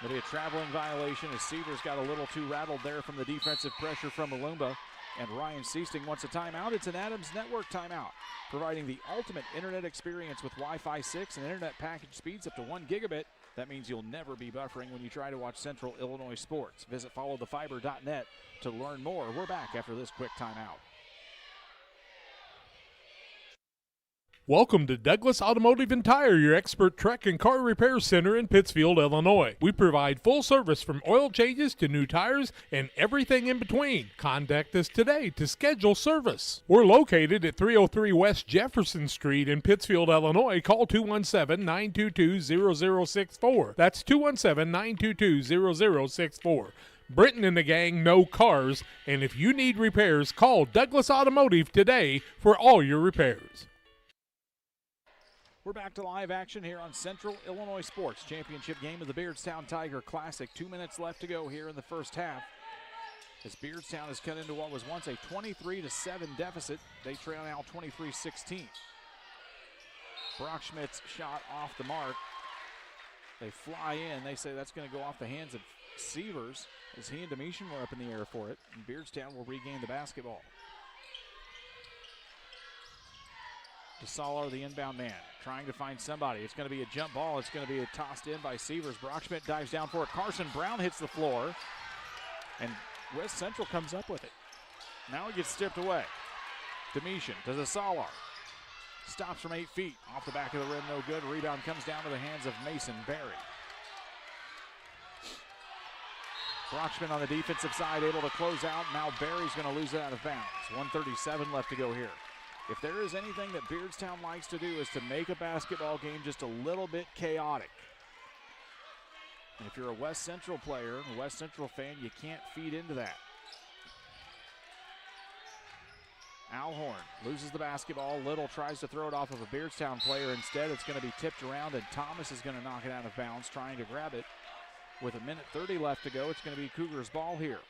It'll be a traveling violation as Seavers got a little too rattled there from the defensive pressure from Malumba. And Ryan Seasting wants a timeout. It's an Adams Network timeout, providing the ultimate internet experience with Wi-Fi 6 and internet package speeds up to 1 gigabit. That means you'll never be buffering when you try to watch Central Illinois sports. Visit followthefiber.net to learn more. We're back after this quick timeout.
Welcome to Douglas Automotive and Tire, your expert truck and car repair center in Pittsfield, Illinois. We provide full service from oil changes to new tires and everything in between. Contact us today to schedule service. We're located at 303 West Jefferson Street in Pittsfield, Illinois. Call 217-922-0064. That's 217-922-0064. Britton and the gang know cars, and if you need repairs, call Douglas Automotive today for all your repairs.
We're back to live action here on Central Illinois Sports. Championship game of the Beardstown Tiger Classic. 2 minutes left to go here in the first half. As Beardstown has cut into what was once a 23-7 deficit, they trail now 23-16. Brockschmidt's shot off the mark. They fly in. They say that's going to go off the hands of Seavers as he and Domitian were up in the air for it. And Beardstown will regain the basketball. DeSalar, the inbound man, trying to find somebody. It's going to be a jump ball. It's going to be tossed in by Seavers. Brockschmidt dives down for it. Carson Brown hits the floor, and West Central comes up with it. Now it gets stripped away. Domitian to DeSalar. Stops from 8 feet. Off the back of the rim, no good. Rebound comes down to the hands of Mason Berry. Brockschmidt on the defensive side, able to close out. Now Berry's going to lose it out of bounds. 1:37 left to go here. If there is anything that Beardstown likes to do is to make a basketball game just a little bit chaotic. And if you're a West Central player, a West Central fan, you can't feed into that. Alhorn loses the basketball. Little tries to throw it off of a Beardstown player. Instead, it's going to be tipped around, and Thomas is going to knock it out of bounds, trying to grab it. With 1:30 left to go, it's going to be Cougars' ball here.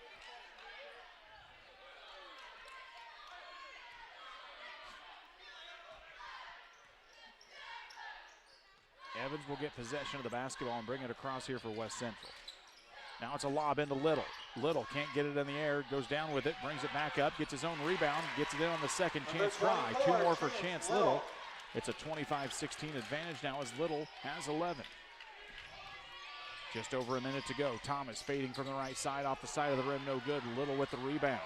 Evans will get possession of the basketball and bring it across here for West Central. Now it's a lob into Little. Little can't get it in the air, goes down with it, brings it back up, gets his own rebound, gets it in on the second chance try. 2 more for Chance Little. It's a 25-16 advantage now as Little has 11. Just over a minute to go. Thomas fading from the right side, off the side of the rim, no good. Little with the rebound.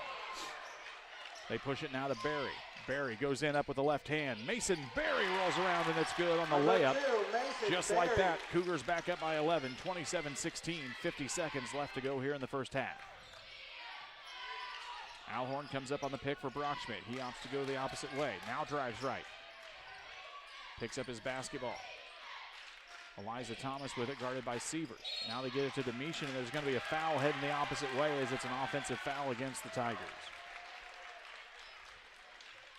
They push it now to Berry. Berry goes in up with the left hand. Mason Berry rolls around, and it's good on the layup. Just like that, Cougars back up by 11, 27-16, 50 seconds left to go here in the first half. Alhorn comes up on the pick for Brockschmidt. He opts to go the opposite way. Now drives right. Picks up his basketball. Eliza Thomas with it, guarded by Seavers. Now they get it to Domitian, and there's going to be a foul heading the opposite way as it's an offensive foul against the Tigers.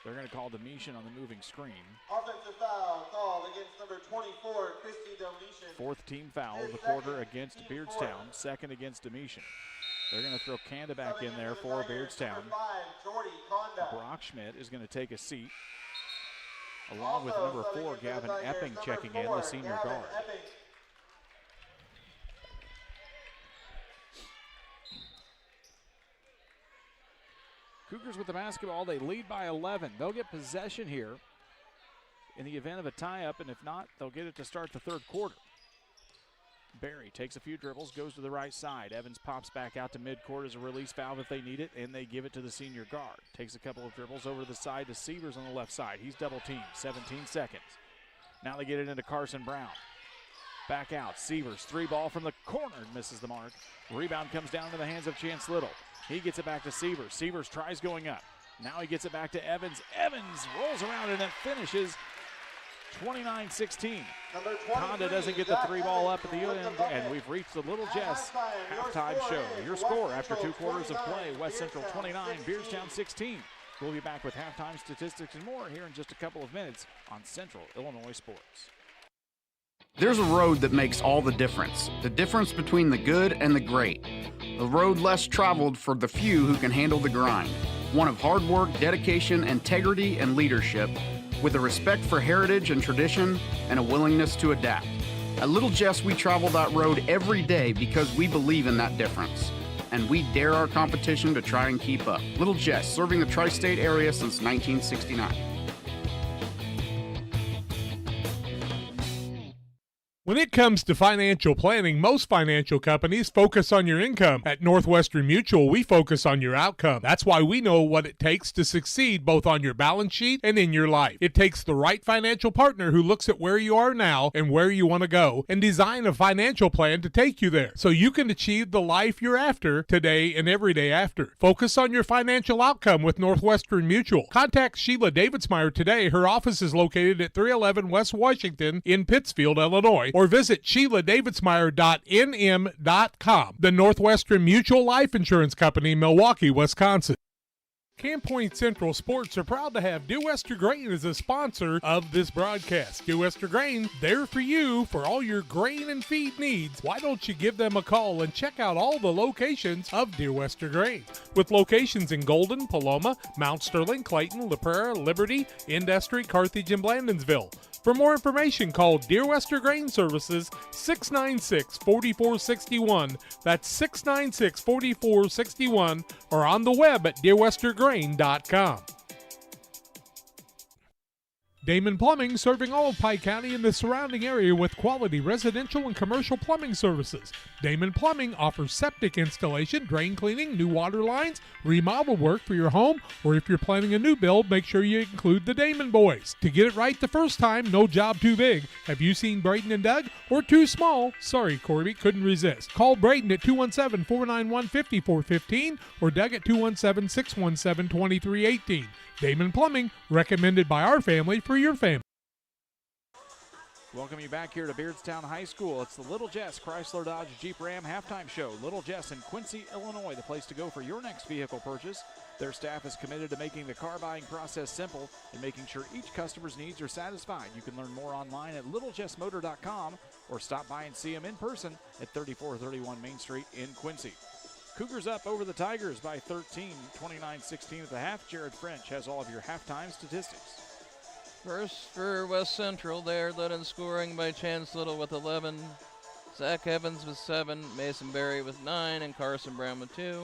They're going to call Domitian on the moving screen.
Offensive foul called against number 24, Christy Domitian.
Fourth team foul of the quarter against Beardstown, second against Domitian. They're going to throw Kanda back in there for Beardstown. Brock Schmidt is going to take a seat, along with number 4, Gavin Epping, checking in, the senior guard. Cougars with the basketball. They lead by 11. They'll get possession here in the event of a tie-up, and if not, they'll get it to start the third quarter. Barry takes a few dribbles, goes to the right side. Evans pops back out to midcourt as a release valve if they need it, and they give it to the senior guard. Takes a couple of dribbles over to the side to Sievers on the left side. He's double teamed, 17 seconds. Now they get it into Carson Brown. Back out, Sievers, 3-ball from the corner, misses the mark. Rebound comes down to the hands of Chance Little. He gets it back to Sievers. Sievers tries going up. Now he gets it back to Evans. Evans rolls around and it finishes 29-16. Conda doesn't get the 3-ball up at the end, and we've reached the Little Jess halftime show. Your score after 2 quarters of play, West Central 29, Beardstown 16. We'll be back with halftime statistics and more here in just a couple of minutes on Central Illinois Sports.
There's a road that makes all the difference between the good and the great. A road less traveled for the few who can handle the grind. One of hard work, dedication, integrity, and leadership, with a respect for heritage and tradition and a willingness to adapt. At Little Jess, we travel that road every day because we believe in that difference. And we dare our competition to try and keep up. Little Jess, serving the tri-state area since 1969.
When it comes to financial planning, most financial companies focus on your income. At Northwestern Mutual, we focus on your outcome. That's why we know what it takes to succeed both on your balance sheet and in your life. It takes the right financial partner who looks at where you are now and where you want to go and design a financial plan to take you there so you can achieve the life you're after today and every day after. Focus on your financial outcome with Northwestern Mutual. Contact Sheila Davidsmeyer today. Her office is located at 311 West Washington in Pittsfield, Illinois, or visit SheilaDavidsmeyer.nm.com. The Northwestern Mutual Life Insurance Company, Milwaukee, Wisconsin. Camp Point Central Sports are proud to have Dear Wester Grain as a sponsor of this broadcast. Dear Wester Grain, there for you for all your grain and feed needs. Why don't you give them a call and check out all the locations of Dear Wester Grain? With locations in Golden, Paloma, Mount Sterling, Clayton, La Prairie, Liberty, Industry, Carthage, and Blandonsville. For more information, call Dear Wester Grain Services 696-4461. That's 696-4461, or on the web at dearwestergrain.com. Damon Plumbing, serving all of Pike County and the surrounding area with quality residential and commercial plumbing services. Damon Plumbing offers septic installation, drain cleaning, new water lines, remodel work for your home, or if you're planning a new build, make sure you include the Damon boys. To get it right the first time, no job too big. Have you seen Braden and Doug? Or too small? Sorry, Corby, couldn't resist. Call Braden at 217-491-5415 or Doug at 217-617-2318. Damon Plumbing, recommended by our family for your family.
Welcome you back here to Beardstown High School. It's the Little Jess Chrysler Dodge Jeep Ram halftime show. Little Jess in Quincy, Illinois, the place to go for your next vehicle purchase. Their staff is committed to making the car buying process simple and making sure each customer's needs are satisfied. You can learn more online at littlejessmotor.com or stop by and see them in person at 3431 Main Street in Quincy. Cougars up over the Tigers by 13, 29-16 at the half. Jared French has all of your halftime statistics.
First for West Central, they're led in scoring by Chance Little with 11, Zach Evans with 7, Mason Berry with 9, and Carson Brown with 2.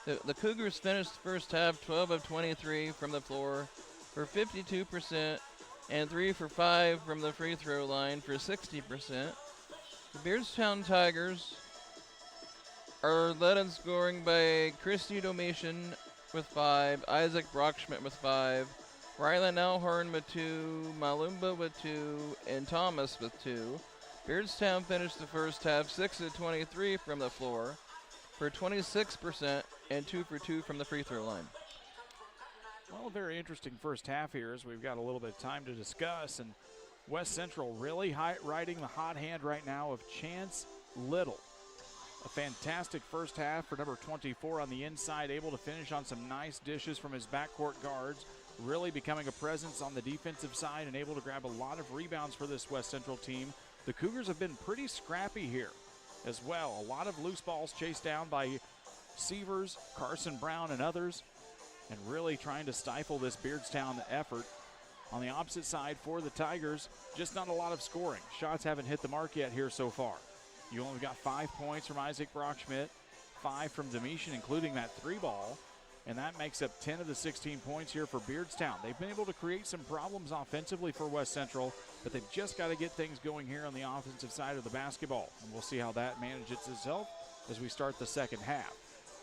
The Cougars finished the first half 12 of 23 from the floor for 52% and 3 for 5 from the free throw line for 60%. The Beardstown Tigers are led in scoring by Christy Domitian with 5, Isaac Brockschmidt with 5, Rylan Elhorn with 2, Malumba with 2, and Thomas with 2. Beardstown finished the first half 6 of 23 from the floor for 26% and 2 for 2 from the free throw line.
Well, a very interesting first half here as we've got a little bit of time to discuss. And West Central really riding the hot hand right now of Chance Little. A fantastic first half for number 24 on the inside, able to finish on some nice dishes from his backcourt guards, really becoming a presence on the defensive side and able to grab a lot of rebounds for this West Central team. The Cougars have been pretty scrappy here as well. A lot of loose balls chased down by Sievers, Carson Brown, and others, and really trying to stifle this Beardstown effort. On the opposite side for the Tigers, just not a lot of scoring. Shots haven't hit the mark yet here so far. You only got 5 points from Isaac Brockschmidt, 5 from Domitian, including that 3-ball, and that makes up 10 of the 16 points here for Beardstown. They've been able to create some problems offensively for West Central, but they've just got to get things going here on the offensive side of the basketball, and we'll see how that manages itself as we start the second half.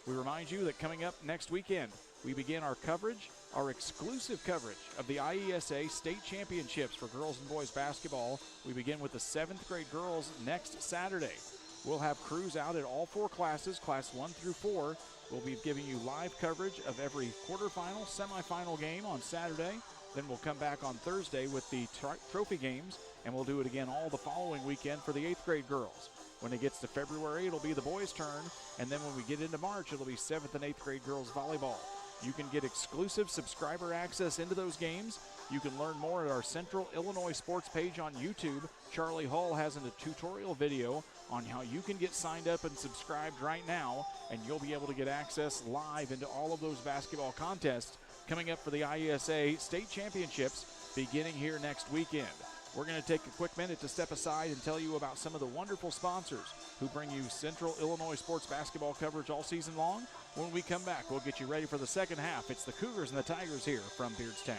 We remind you that coming up next weekend, we begin our coverage, our exclusive coverage of the IESA State Championships for girls and boys basketball. We begin with the 7th grade girls next Saturday. We'll have crews out at all 4 classes, class 1 through 4. We'll be giving you live coverage of every quarterfinal, semifinal game on Saturday. Then we'll come back on Thursday with the trophy games, and we'll do it again all the following weekend for the 8th grade girls. When it gets to February, it'll be the boys' turn, and then when we get into March, it'll be 7th and 8th grade girls volleyball. You can get exclusive subscriber access into those games. You can learn more at our Central Illinois Sports page on YouTube. Charlie Hull has a tutorial video on how you can get signed up and subscribed right now, and you'll be able to get access live into all of those basketball contests coming up for the IESA State Championships beginning here next weekend. We're going to take a quick minute to step aside and tell you about some of the wonderful sponsors who bring you Central Illinois sports basketball coverage all season long. When we come back, we'll get you ready for the second half. It's the Cougars and the Tigers here from Beardstown.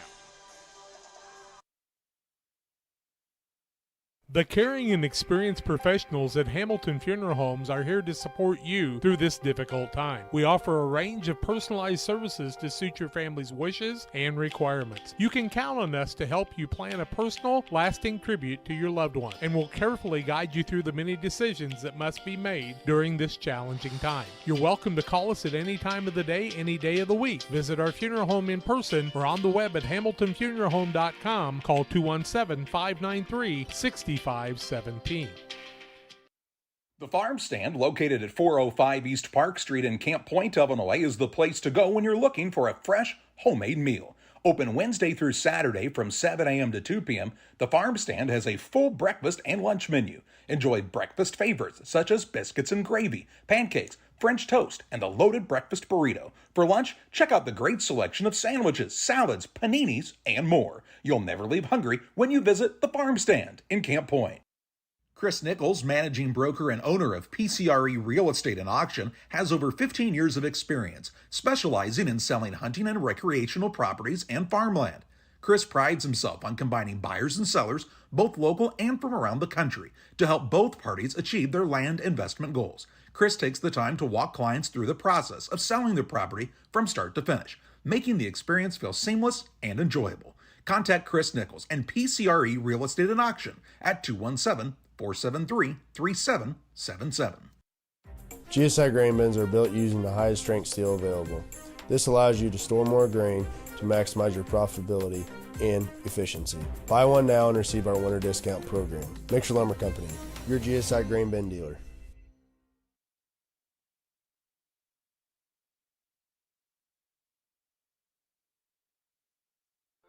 The caring and experienced professionals at Hamilton Funeral Homes are here to support you through this difficult time. We offer a range of personalized services to suit your family's wishes and requirements. You can count on us to help you plan a personal, lasting tribute to your loved one, and we'll carefully guide you through the many decisions that must be made during this challenging time. You're welcome to call us at any time of the day, any day of the week. Visit our funeral home in person or on the web at hamiltonfuneralhome.com. Call 217-593-6517.
The Farm Stand, located at 405 East Park Street in Camp Point, Illinois, is the place to go when you're looking for a fresh, homemade meal. Open Wednesday through Saturday from 7 a.m. to 2 p.m., the Farm Stand has a full breakfast and lunch menu. Enjoy breakfast favorites such as biscuits and gravy, pancakes, French toast, and the loaded breakfast burrito. For lunch, check out the great selection of sandwiches, salads, paninis, and more. You'll never leave hungry when you visit the Farm Stand in Camp Point. Chris Nichols, managing broker and owner of PCRE Real Estate and Auction, has over 15 years of experience, specializing in selling hunting and recreational properties and farmland. Chris prides himself on combining buyers and sellers, both local and from around the country, to help both parties achieve their land investment goals. Chris takes the time to walk clients through the process of selling their property from start to finish, making the experience feel seamless and enjoyable. Contact Chris Nichols and PCRE Real Estate and Auction at 217-473-3777.
GSI grain bins are built using the highest strength steel available. This allows you to store more grain to maximize your profitability and efficiency. Buy one now and receive our winter discount program. Mixer Lumber Company, your GSI grain bin dealer.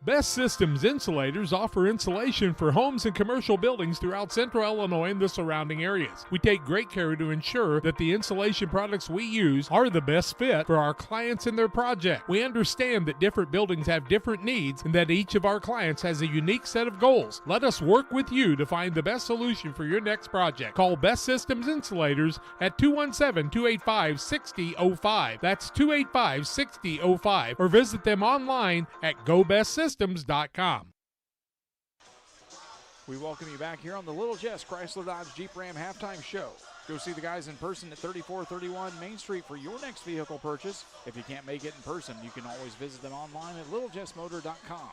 Best Systems Insulators offer insulation for homes and commercial buildings throughout Central Illinois and the surrounding areas. We take great care to ensure that the insulation products we use are the best fit for our clients and their project. We understand that different buildings have different needs and that each of our clients has a unique set of goals. Let us work with you to find the best solution for your next project. Call Best Systems Insulators at 217-285-6005. That's 285-6005, or visit them online at GoBestSystems.com.
We welcome you back here on the Little Jess Chrysler Dodge Jeep Ram halftime show. Go see the guys in person at 3431 Main Street for your next vehicle purchase. If you can't make it in person, you can always visit them online at littlejessmotor.com.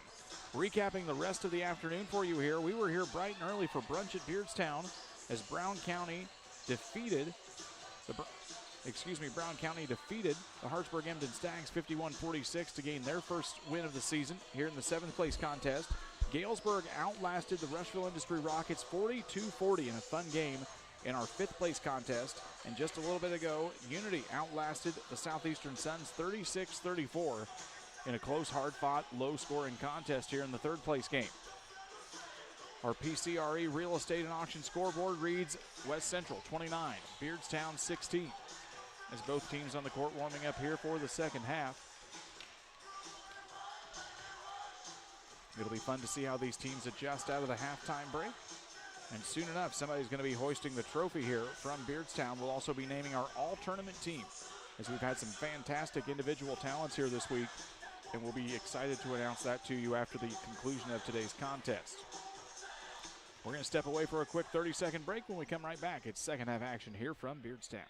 Recapping the rest of the afternoon for you here, we were here bright and early for brunch at Beardstown as Brown County defeated the Hartsburg-Emden Stags 51-46 to gain their first win of the season here in the 7th place contest. Galesburg outlasted the Rushville Industry Rockets 42-40 in a fun game in our 5th place contest. And just a little bit ago, Unity outlasted the Southeastern Suns 36-34 in a close, hard-fought, low-scoring contest here in the 3rd place game. Our PCRE Real Estate and Auction scoreboard reads West Central 29, Beardstown 16. As both teams on the court warming up here for the second half. It'll be fun to see how these teams adjust out of the halftime break. And soon enough, somebody's going to be hoisting the trophy here from Beardstown. We'll also be naming our all-tournament team, as we've had some fantastic individual talents here this week, and we'll be excited to announce that to you after the conclusion of today's contest. We're going to step away for a quick 30-second break. When we come right back, it's second half action here from Beardstown.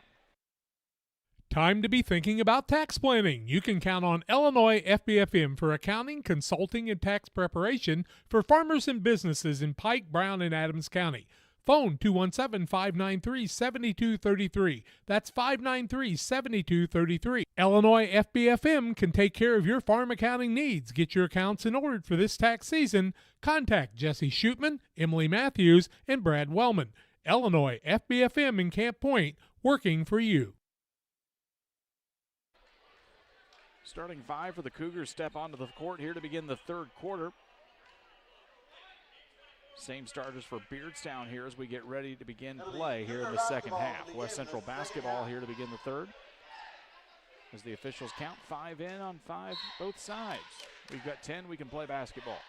Time to be thinking about tax planning. You can count on Illinois FBFM for accounting, consulting, and tax preparation for farmers and businesses in Pike, Brown, and Adams County. Phone 217-593-7233. That's 593-7233. Illinois FBFM can take care of your farm accounting needs. Get your accounts in order for this tax season. Contact Jesse Shootman, Emily Matthews, and Brad Wellman. Illinois FBFM in Camp Point, working for you.
Starting 5 for the Cougars step onto the court here to begin the 3rd quarter. Same starters for Beardstown here as we get ready to begin play here in the second half. West Central basketball here to begin the 3rd. As the officials count 5 in on 5 both sides. We've got 10, we can play basketball.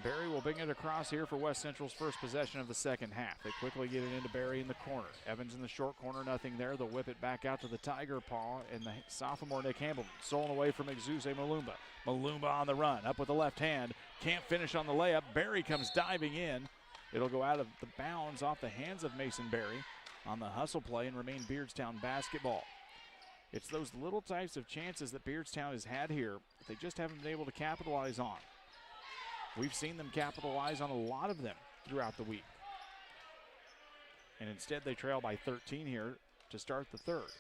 Barry will bring it across here for West Central's first possession of the second half. They quickly get it into Barry in the corner. Evans in the short corner, nothing there. They'll whip it back out to the Tiger paw, and the sophomore Nick Hamilton stolen away from Exuse Malumba. Malumba on the run, up with the left hand. Can't finish on the layup. Barry comes diving in. It'll go out of the bounds off the hands of Mason Barry on the hustle play and remain Beardstown basketball. It's those little types of chances that Beardstown has had here that they just haven't been able to capitalize on. We've seen them capitalize on a lot of them throughout the week. And instead they trail by 13 here to start the 3rd.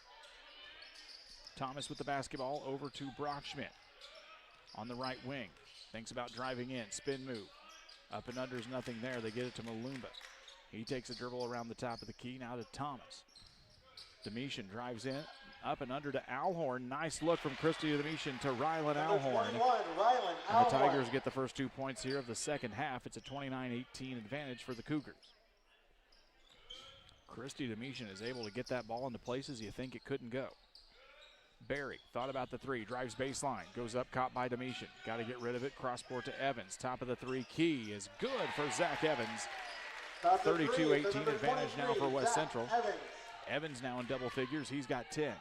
Thomas with the basketball over to Brockschmidt on the right wing. Thinks about driving in, spin move. Up and under's nothing there. They get it to Malumba. He takes a dribble around the top of the key, now to Thomas. Domitian drives in, up and under to Alhorn. Nice look from Christy Domitian to Rylan Alhorn. And the Tigers get the first 2 points here of the second half. It's a 29-18 advantage for the Cougars. Christy Domitian is able to get that ball into places you think it couldn't go. Barry thought about the 3, drives baseline, goes up, caught by Domitian. Got to get rid of it, cross court to Evans. Top of the 3, key is good for Zach Evans. 32-18 advantage now for West Central. Evans now in double figures. He's got 10.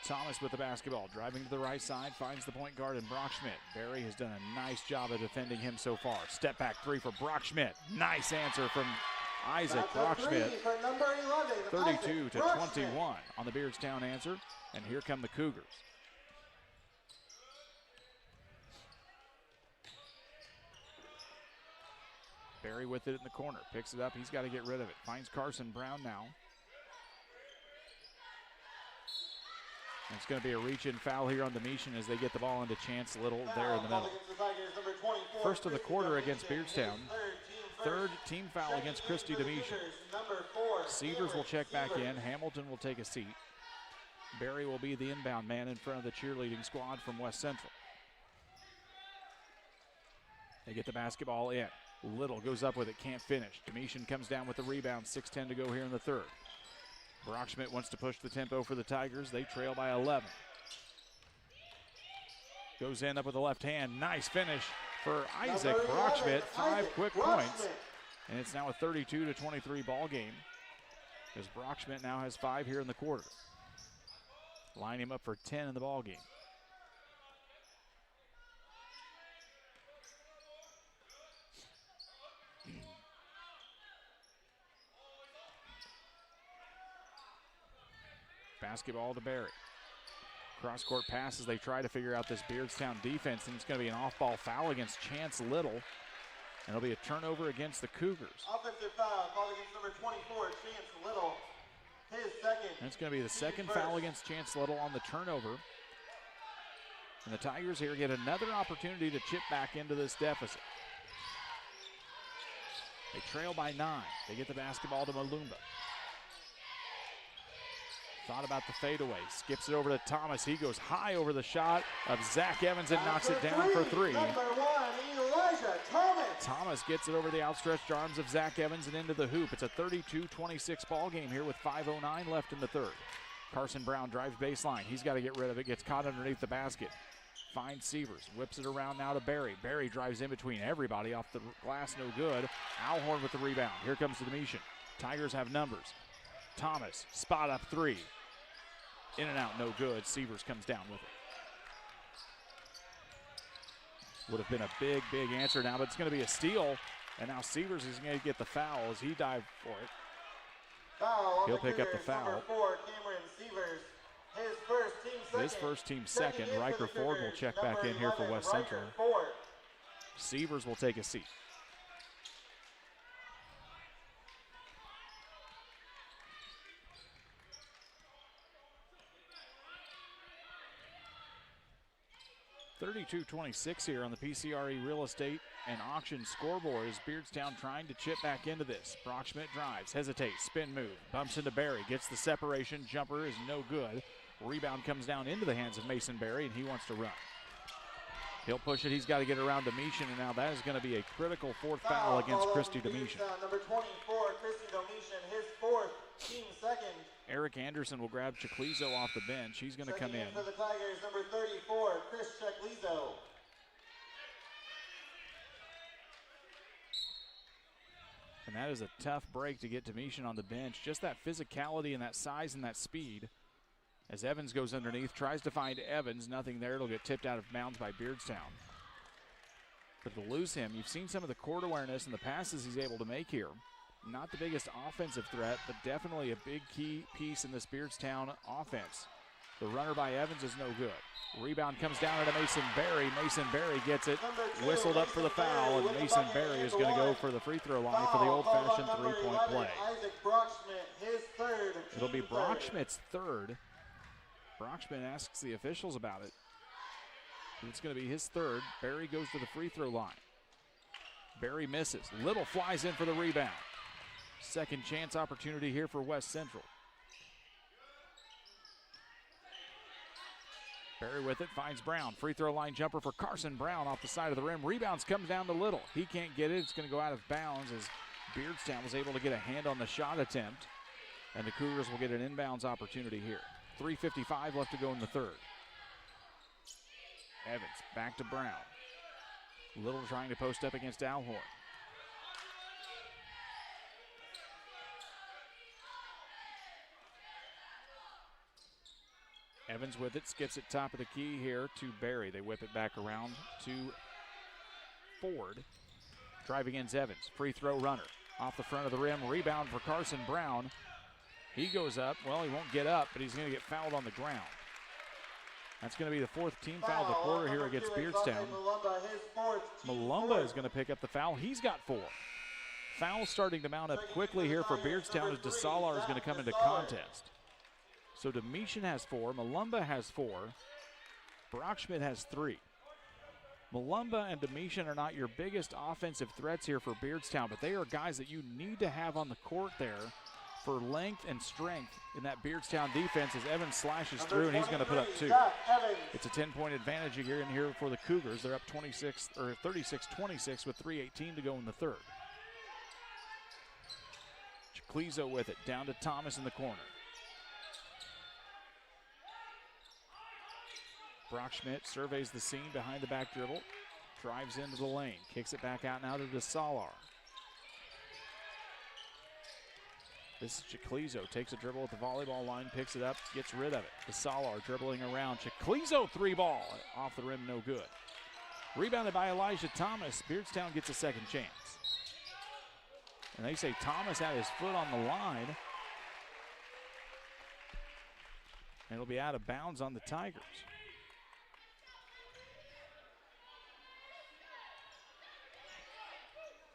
Thomas with the basketball, driving to the right side, finds the point guard in Brockschmidt. Barry has done a nice job of defending him so far. Step back 3 for Brockschmidt. Nice answer from Isaac Brockschmidt. 32-21 on the Beardstown answer. And here come the Cougars. Barry with it in the corner, picks it up, he's got to get rid of it. Finds Carson Brown now. And it's going to be a reach-in foul here on Domitian as they get the ball into Chance Little there in the middle. First of the quarter against Beardstown. 3rd team foul against Christy Domitian. Severs will check back in. Hamilton will take a seat. Barry will be the inbound man in front of the cheerleading squad from West Central. They get the basketball in. Little goes up with it, can't finish. Domitian comes down with the rebound, 6:10 to go here in the 3rd. Brockschmidt wants to push the tempo for the Tigers. They trail by 11. Goes in up with the left hand. Nice finish for Isaac Brockschmidt. 5 quick points. And it's now a 32-23 ball game as Brockschmidt now has 5 here in the quarter. Line him up for 10 in the ball game. Basketball to Barry. Cross-court pass as they try to figure out this Beardstown defense, and it's going to be an off-ball foul against Chance Little. And it'll be a turnover against the Cougars.
Offensive foul, called against number 24, Chance Little. His second.
And it's going to be the second foul against Chance Little on the turnover. And the Tigers here get another opportunity to chip back into this deficit. They trail by 9. They get the basketball to Malumba. Thought about the fadeaway. Skips it over to Thomas. He goes high over the shot of Zach Evans and knocks it down for 3.
Number 1, Elijah Thomas.
Thomas gets it over the outstretched arms of Zach Evans and into the hoop. It's a 32-26 ball game here with 5:09 left in the third. Carson Brown drives baseline. He's got to get rid of it. Gets caught underneath the basket. Finds Severs. Whips it around now to Barry. Barry drives in between everybody off the glass. No good. Alhorn with the rebound. Here comes the Domitian. Tigers have numbers. Thomas, spot up 3. In and out, no good. Severs comes down with it. Would have been a big, big answer now, but it's going to be a steal. And now Severs is going to get the foul as he dived for it.
Foul.
He'll pick up the foul.
Number 4, Cameron Severs. His first team second.
Riker Ford will check back in here for West Central. Severs will take a seat. (32-26) here on the PCRE Real Estate and Auction scoreboard as Beardstown trying to chip back into this. Brockschmidt drives, hesitates, spin move, bumps into Barry, gets the separation, jumper is no good. Rebound comes down into the hands of Mason Barry, and he wants to run. He'll push it. He's got to get around Domitian, and now that is going to be a critical 4th foul against Christy Domitian.
Number 24, Christy Domitian, his 4th, team second.
Eric Anderson will grab Chiclizo off the bench. He's going to come in.
For the Tigers, number 34, Chris Chiclizo.
And that is a tough break to get Domitian on the bench. Just that physicality and that size and that speed. As Evans goes underneath, tries to find Evans. Nothing there. It'll get tipped out of bounds by Beardstown. But to lose him, you've seen some of the court awareness and the passes he's able to make here. Not the biggest offensive threat, but definitely a big key piece in this Beardstown offense. The runner by Evans is no good. Rebound comes down into Mason Barry. Mason Barry gets it, whistled up for the foul, and Mason Barry is going to go for the free throw line for the old-fashioned three-point play.
Isaac Brockschmidt, his 3rd.
It'll be Brockschmidt's 3rd. Brockschmidt asks the officials about it. It's going to be his 3rd. Barry goes to the free throw line. Barry misses. Little flies in for the rebound. Second chance opportunity here for West Central. Barry with it, finds Brown. Free throw line jumper for Carson Brown off the side of the rim. Rebounds comes down to Little. He can't get it. It's going to go out of bounds as Beardstown was able to get a hand on the shot attempt. And the Cougars will get an inbounds opportunity here. 3:55 left to go in the third. Evans back to Brown. Little trying to post up against Alhorn. Evans with it, skips it top of the key here to Barry. They whip it back around to Ford. Driving in Evans, free throw runner. Off the front of the rim, rebound for Carson Brown. He goes up, well, he won't get up, but he's going to get fouled on the ground. That's going to be the 4th team foul of the quarter here against Beardstown. Malumba is going to pick up the foul. He's got 4. Foul starting to mount up quickly here for Beardstown as DeSalar is going to come into contest. So Domitian has 4, Malumba has 4, Brockschmidt has 3. Malumba and Domitian are not your biggest offensive threats here for Beardstown, but they are guys that you need to have on the court there for length and strength in that Beardstown defense as Evans slashes through, and he's going to put up 2. It's a 10-point advantage here for the Cougars. They're up 36-26 with 3:18 to go in the third. Chiclizo with it, down to Thomas in the corner. Brockschmidt surveys the scene behind the back dribble, drives into the lane, kicks it back out now to DeSalar. This is Chiclizo, takes a dribble at the volleyball line, picks it up, gets rid of it. DeSalar dribbling around. Chiclizo 3-ball, off the rim, no good. Rebounded by Elijah Thomas. Beardstown gets a second chance. And they say Thomas had his foot on the line. And it'll be out of bounds on the Tigers.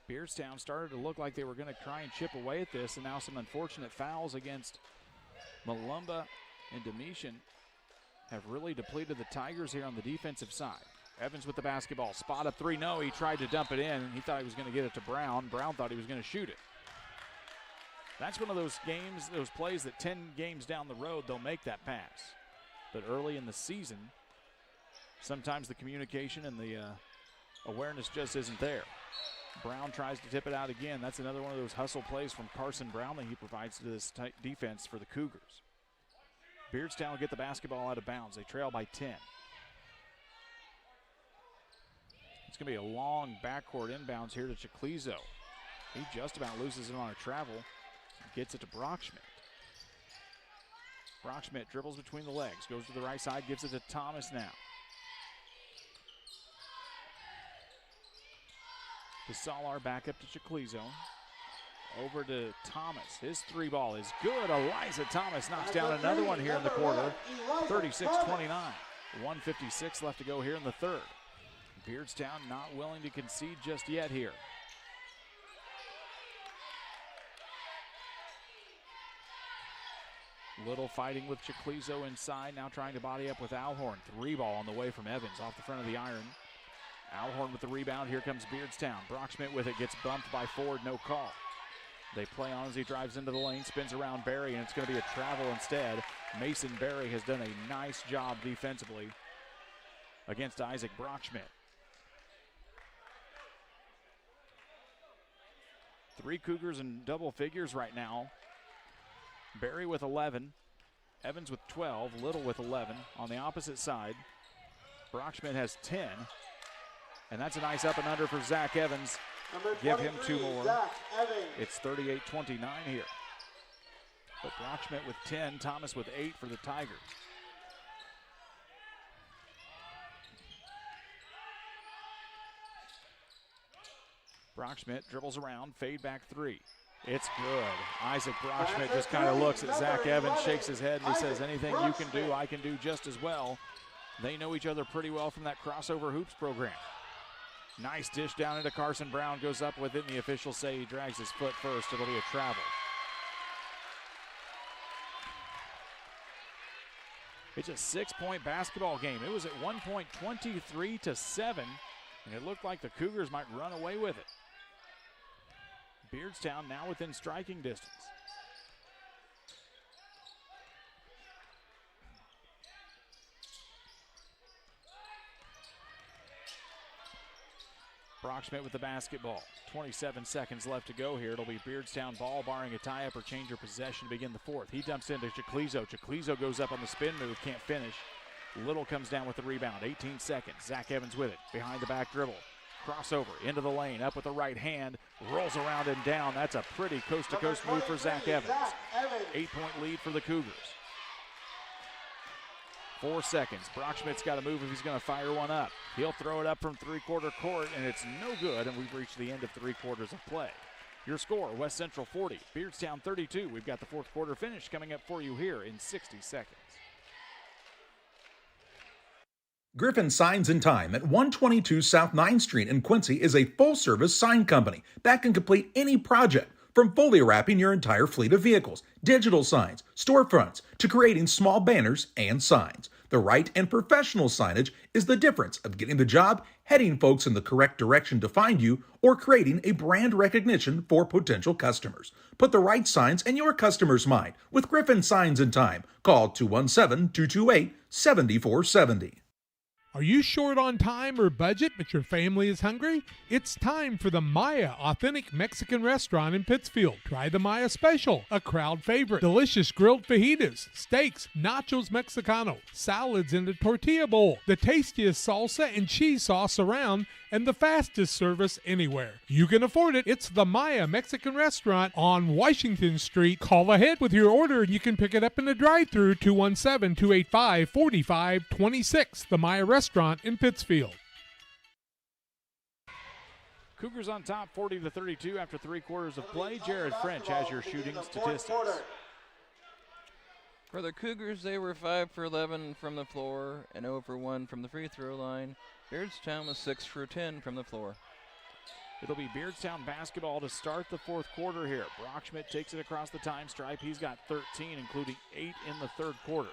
Beardstown started to look like they were going to try and chip away at this, and now some unfortunate fouls against Malumba and Domitian have really depleted the Tigers here on the defensive side. Evans with the basketball. Spot up three. No, he tried to dump it in, and he thought he was going to get it to Brown. Brown thought he was going to shoot it. That's one of those games, those plays that 10 games down the road, they'll make that pass. But early in the season, sometimes the communication and the awareness just isn't there. Brown tries to tip it out again. That's another one of those hustle plays from Carson Brown that he provides to this tight defense for the Cougars. Beardstown will get the basketball out of bounds. They trail by 10. It's going to be a long backcourt inbounds here to Chiclizo. He just about loses it on a travel. Gets it to Brockschmidt. Brockschmidt dribbles between the legs. Goes to the right side, gives it to Thomas now. To Salar, back up to Chiclizo. Over to Thomas. His three ball is good. Eliza Thomas knocks down another one here in the quarter. 36-29. 1:56 left to go here in the third. Beardstown not willing to concede just yet here. Little fighting with Chiclizo inside, now trying to body up with Alhorn. Three ball on the way from Evans off the front of the iron. Alhorn with the rebound, here comes Beardstown. Brockschmidt with it, gets bumped by Ford, no call. They play on as he drives into the lane, spins around Berry, and it's going to be a travel instead. Mason Berry has done a nice job defensively against Isaac Brockschmidt. 3 Cougars in double figures right now. Berry with 11, Evans with 12, Little with 11. On the opposite side, Brockschmidt has 10, and that's a nice up and under for Zach Evans. Give him 2 more. It's 38-29 here. But Brockschmidt with 10, Thomas with 8 for the Tigers. Brockschmidt dribbles around, fade back 3. It's good. Isaac Brockschmidt just kind of looks at Zach Evans, shakes his head, and he says, anything you can do, I can do just as well. They know each other pretty well from that crossover hoops program. Nice dish down into Carson Brown, goes up with it, and the officials say he drags his foot first. It'll be a travel. It's a 6-point basketball game. It was at one point 23-7, and it looked like the Cougars might run away with it. Beardstown now within striking distance. Brockschmidt with the basketball. 27 seconds left to go here. It'll be Beardstown ball, barring a tie-up or change of possession to begin the fourth. He dumps into Chiclizo. Chiclizo goes up on the spin move, can't finish. Little comes down with the rebound. 18 seconds. Zach Evans with it. Behind the back dribble. Crossover into the lane, up with the right hand, rolls around and down. That's a pretty coast-to-coast move for Zach Evans. 8-point lead for the Cougars. 4 seconds. Brockschmidt's got to move if he's going to fire one up. He'll throw it up from three-quarter court, and it's no good, and we've reached the end of 3 quarters of play. Your score, West Central 40, Beardstown 32. We've got the 4th quarter finish coming up for you here in 60 seconds.
Griffin Signs and Time at 122 South 9th Street in Quincy is a full-service sign company that can complete any project, from fully wrapping your entire fleet of vehicles, digital signs, storefronts, to creating small banners and signs. The right and professional signage is the difference of getting the job, heading folks in the correct direction to find you, or creating a brand recognition for potential customers. Put the right signs in your customer's mind with Griffin Signs and Time. Call 217-228-7470.
Are you short on time or budget, but your family is hungry? It's time for the Maya Authentic Mexican Restaurant in Pittsfield. Try the Maya Special, a crowd favorite. Delicious grilled fajitas, steaks, nachos Mexicano, salads in a tortilla bowl, the tastiest salsa and cheese sauce around, and the fastest service anywhere. You can afford it. It's the Maya Mexican Restaurant on Washington Street. Call ahead with your order and you can pick it up in the drive-thru. 217-285-4526. The Maya Restaurant in Pittsfield.
Cougars on top 40-32 after 3 quarters of play. Jared French has your shooting statistics.
For the Cougars, they were 5 for 11 from the floor and 0 for 1 from the free throw line. Beardstown was 6 for 10 from the floor.
It'll be Beardstown basketball to start the 4th quarter here. Brockschmidt takes it across the time stripe. He's got 13, including 8 in the 3rd quarter.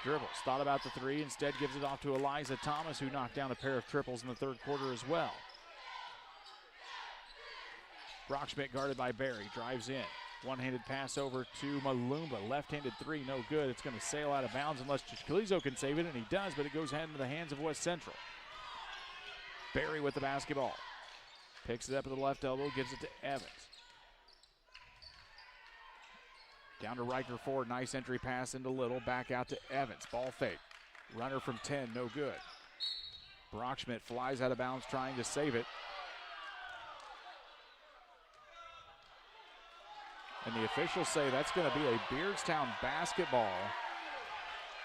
dribbles. Thought about the three, instead gives it off to Eliza Thomas, who knocked down a pair of triples in the third quarter as well. Brockschmidt guarded by Barry, drives in. One-handed pass over to Malumba. Left-handed three, no good. It's going to sail out of bounds unless Chicalizo can save it, and he does, but it goes into the hands of West Central. Barry with the basketball. Picks it up at the left elbow, gives it to Evans. Down to Riker Ford, nice entry pass into Little, back out to Evans. Ball fake. Runner from 10, no good. Brockschmidt flies out of bounds trying to save it. And the officials say that's going to be a Beardstown basketball.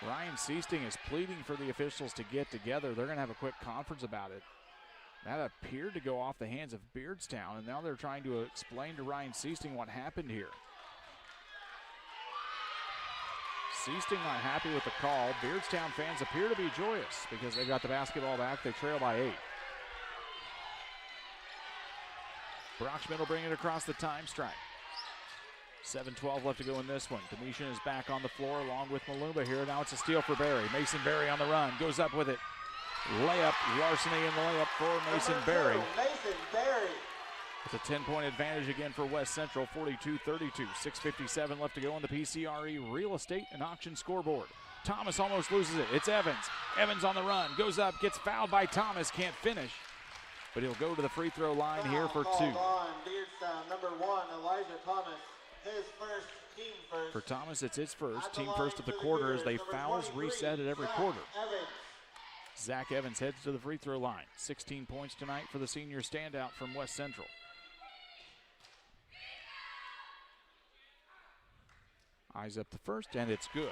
Ryan Seasting is pleading for the officials to get together. They're going to have a quick conference about it. That appeared to go off the hands of Beardstown, and now they're trying to explain to Ryan Seasting what happened here. Seasting not happy with the call. Beardstown fans appear to be joyous because they got the basketball back. They trail by 8. Brockschmidt will bring it across the time stripe. 7:12 left to go in this one. Domitian is back on the floor along with Malumba here. Now it's a steal for Barry. Mason Barry on the run. Goes up with it. Layup. Larceny in the layup for Mason Barry.
Mason Barry.
It's a 10-point advantage again for West Central. 42-32. 6:57 left to go on the PCRE Real Estate and Auction scoreboard. Thomas almost loses it. It's Evans. Evans on the run. Goes up. Gets fouled by Thomas. Can't finish. But he'll go to the free throw line here for 2.
On Beardstown, number 1, Elijah Thomas. His first, team first.
For Thomas, it's his first. Team first of the quarter as they fouls reset at every quarter. Zach Evans heads to the free throw line. 16 points tonight for the senior standout from West Central. Eyes up the first, and it's good.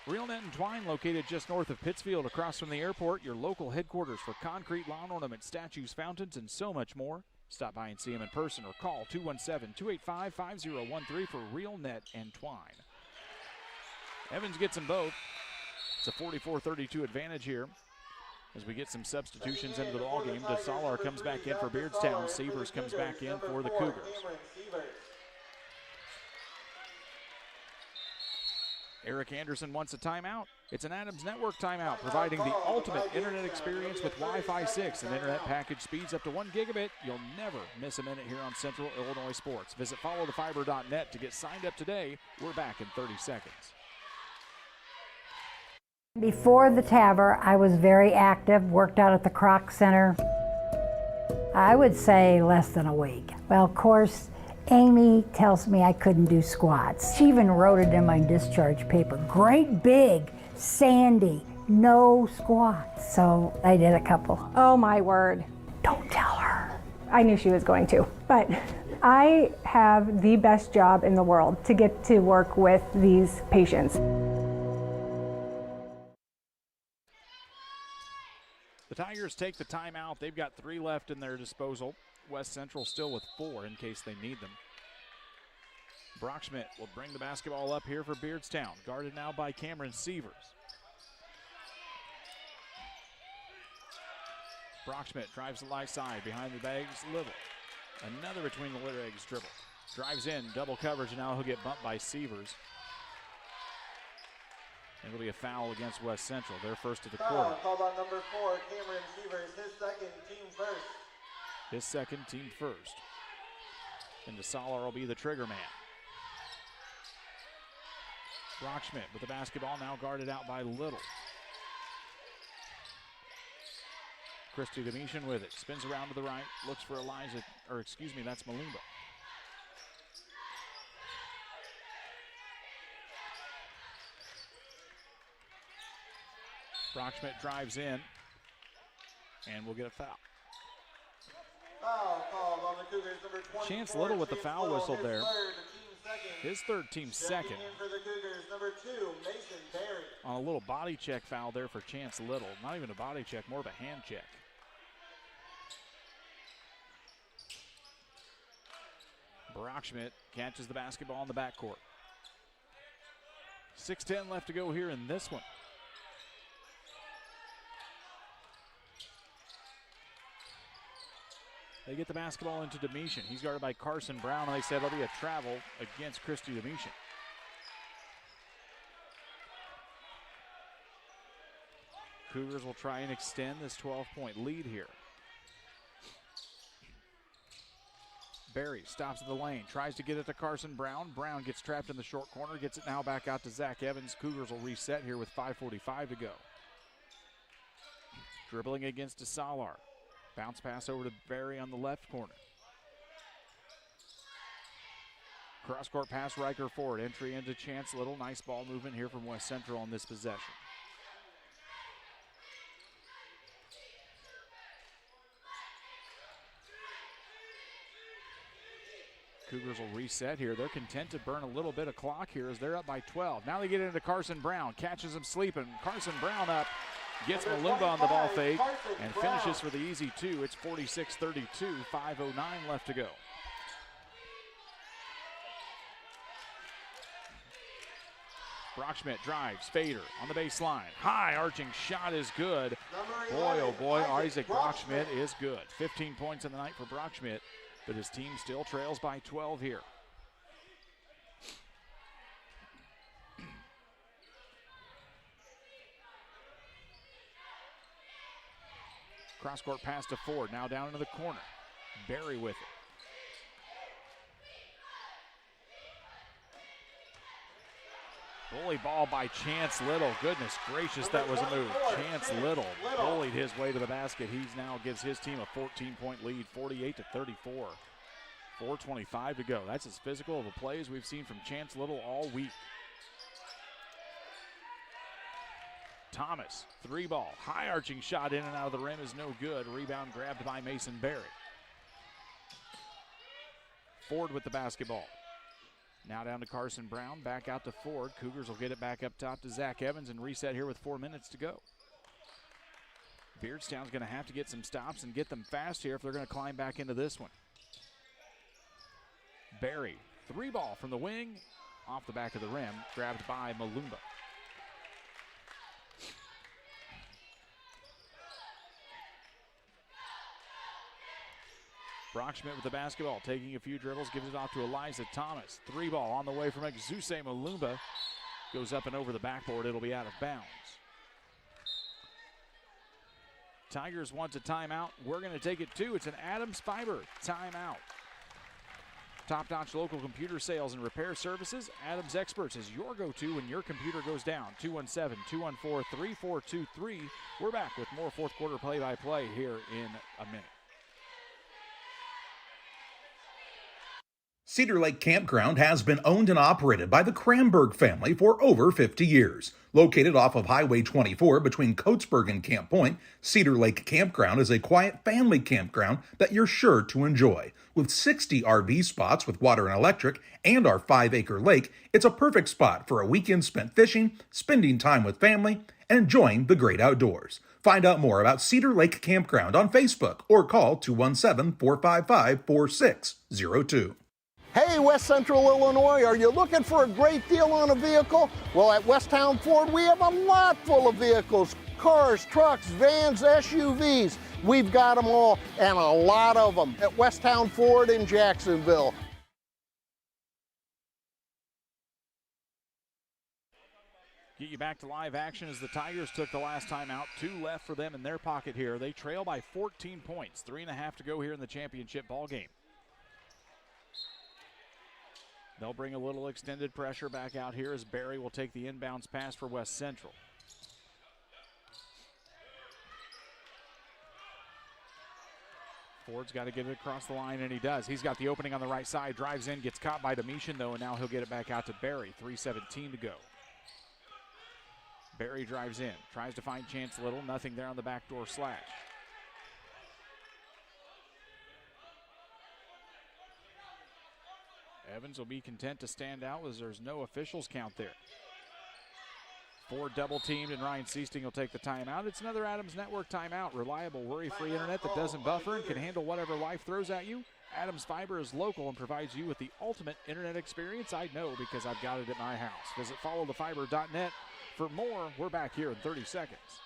Real Net and Twine, located just north of Pittsfield, across from the airport, your local headquarters for concrete, lawn ornaments, statues, fountains, and so much more. Stop by and see them in person or call 217-285-5013 for Real Net and Twine. Evans gets them both. It's a 44-32 advantage here as we get some substitutions into the ballgame. DeSalar comes back in for Beardstown. Severs comes back in for the Cougars. Eric Anderson wants a timeout. It's an Adams Network timeout, providing the ultimate internet experience with Wi-Fi 6. An internet package speeds up to 1 gigabit. You'll never miss a minute here on Central Illinois Sports. Visit followthefiber.net to get signed up today. We're back in 30 seconds.
Before the TAVR, I was very active, worked out at the Kroc Center. I would say less than a week. Well, of course, Amy tells me I couldn't do squats. She even wrote it in my discharge paper. Great big, sandy, no squats. So I did a couple.
Oh my word.
Don't tell her.
I knew she was going to, but I have the best job in the world to get to work with these patients.
The Tigers take the timeout. They've got 3 left in their disposal. West Central still with 4 in case they need them. Brockschmidt will bring the basketball up here for Beardstown. Guarded now by Cameron Severs. Brockschmidt drives the left side behind the bags. Little. Another between the legs dribble. Drives in, double coverage, and now he'll get bumped by Severs. It'll be a foul against West Central. Their first of the quarter.
Called on number 4, Cameron Severs, his second, team first.
His second, team first. And DeSalar will be the trigger man. Brockschmidt with the basketball, now guarded out by Little. Christy Domitian with it. Spins around to the right, looks for that's Malumba. Brockschmidt drives in, and we'll get a foul.
Foul called on the Cougars, number 24.
Chance Little with the foul whistle there. His third, team second.
Checking in for the Cougars, number 2, Mason Barry.
On a little body check foul there for Chance Little. Not even a body check, more of a hand check. Brockschmidt catches the basketball in the backcourt. 6:10 left to go here in this one. They get the basketball into Domitian. He's guarded by Carson Brown, and they said it'll be a travel against Christy Domitian. Cougars will try and extend this 12-point lead here. Barry stops at the lane, tries to get it to Carson Brown. Brown gets trapped in the short corner, gets it now back out to Zach Evans. Cougars will reset here with 5:45 to go. Dribbling against DeSalar. Bounce pass over to Barry on the left corner. Cross-court pass, Riker Ford. Entry into Chance Little. Nice ball movement here from West Central on this possession. Cougars will reset here. They're content to burn a little bit of clock here as they're up by 12. Now they get into Carson Brown. Catches him sleeping. Carson Brown up. Gets Malumba on the ball fake and finishes for the easy two. It's 46-32, 5:09 left to go. Brockschmidt drives, Fader on the baseline. High arching shot is good. Boy, oh boy, Isaac Brockschmidt is good. 15 points in the night for Brockschmidt, but his team still trails by 12 here. Cross-court pass to Ford, now down into the corner. Barry with it. Bully ball by Chance Little. Goodness gracious, that was a move. Chance Little bullied his way to the basket. He's now gives his team a 14-point lead, 48-34. 4:25 to go. That's as physical of a play as we've seen from Chance Little all week. Thomas, three ball. High arching shot in and out of the rim is no good. Rebound grabbed by Mason Berry. Ford with the basketball. Now down to Carson Brown, back out to Ford. Cougars will get it back up top to Zach Evans and reset here with 4 minutes to go. Beardstown's going to have to get some stops and get them fast here if they're going to climb back into this one. Barry, three ball from the wing, off the back of the rim, grabbed by Malumba. Brockschmidt with the basketball, taking a few dribbles, gives it off to Eliza Thomas. Three ball on the way from Exuse Malumba. Goes up and over the backboard. It'll be out of bounds. Tigers want a timeout. We're going to take it too. It's an Adams Fiber timeout. Top-notch local computer sales and repair services. Adams Experts is your go-to when your computer goes down. 217-214-3423. We're back with more fourth quarter play-by-play here in a minute.
Cedar Lake Campground has been owned and operated by the Kramberg family for over 50 years. Located off of Highway 24 between Coatesburg and Camp Point, Cedar Lake Campground is a quiet family campground that you're sure to enjoy. With 60 RV spots with water and electric and our 5-acre lake, it's a perfect spot for a weekend spent fishing, spending time with family, and enjoying the great outdoors. Find out more about Cedar Lake Campground on Facebook or call 217-455-4602.
Hey, West Central Illinois, are you looking for a great deal on a vehicle? Well, at Westtown Ford, we have a lot full of vehicles. Cars, trucks, vans, SUVs. We've got them all, and a lot of them at Westtown Ford in Jacksonville.
Get you back to live action as the Tigers took the last time out. 2 left for them in their pocket here. They trail by 14 points. 3.5 to go here in the championship ball game. They'll bring a little extended pressure back out here as Barry will take the inbounds pass for West Central. Ford's got to get it across the line, and he does. He's got the opening on the right side, drives in, gets caught by Domitian, though, and now he'll get it back out to Barry. 3:17 to go. Barry drives in, tries to find Chance Little. Nothing there on the backdoor slash. Evans will be content to stand out as there's no officials count there. Ford double teamed and Ryan Seasting will take the timeout. It's another Adams Network timeout. Reliable, worry-free internet that doesn't buffer and can handle whatever life throws at you. Adams Fiber is local and provides you with the ultimate internet experience. I know because I've got it at my house. Visit followthefiber.net for more. We're back here in 30 seconds.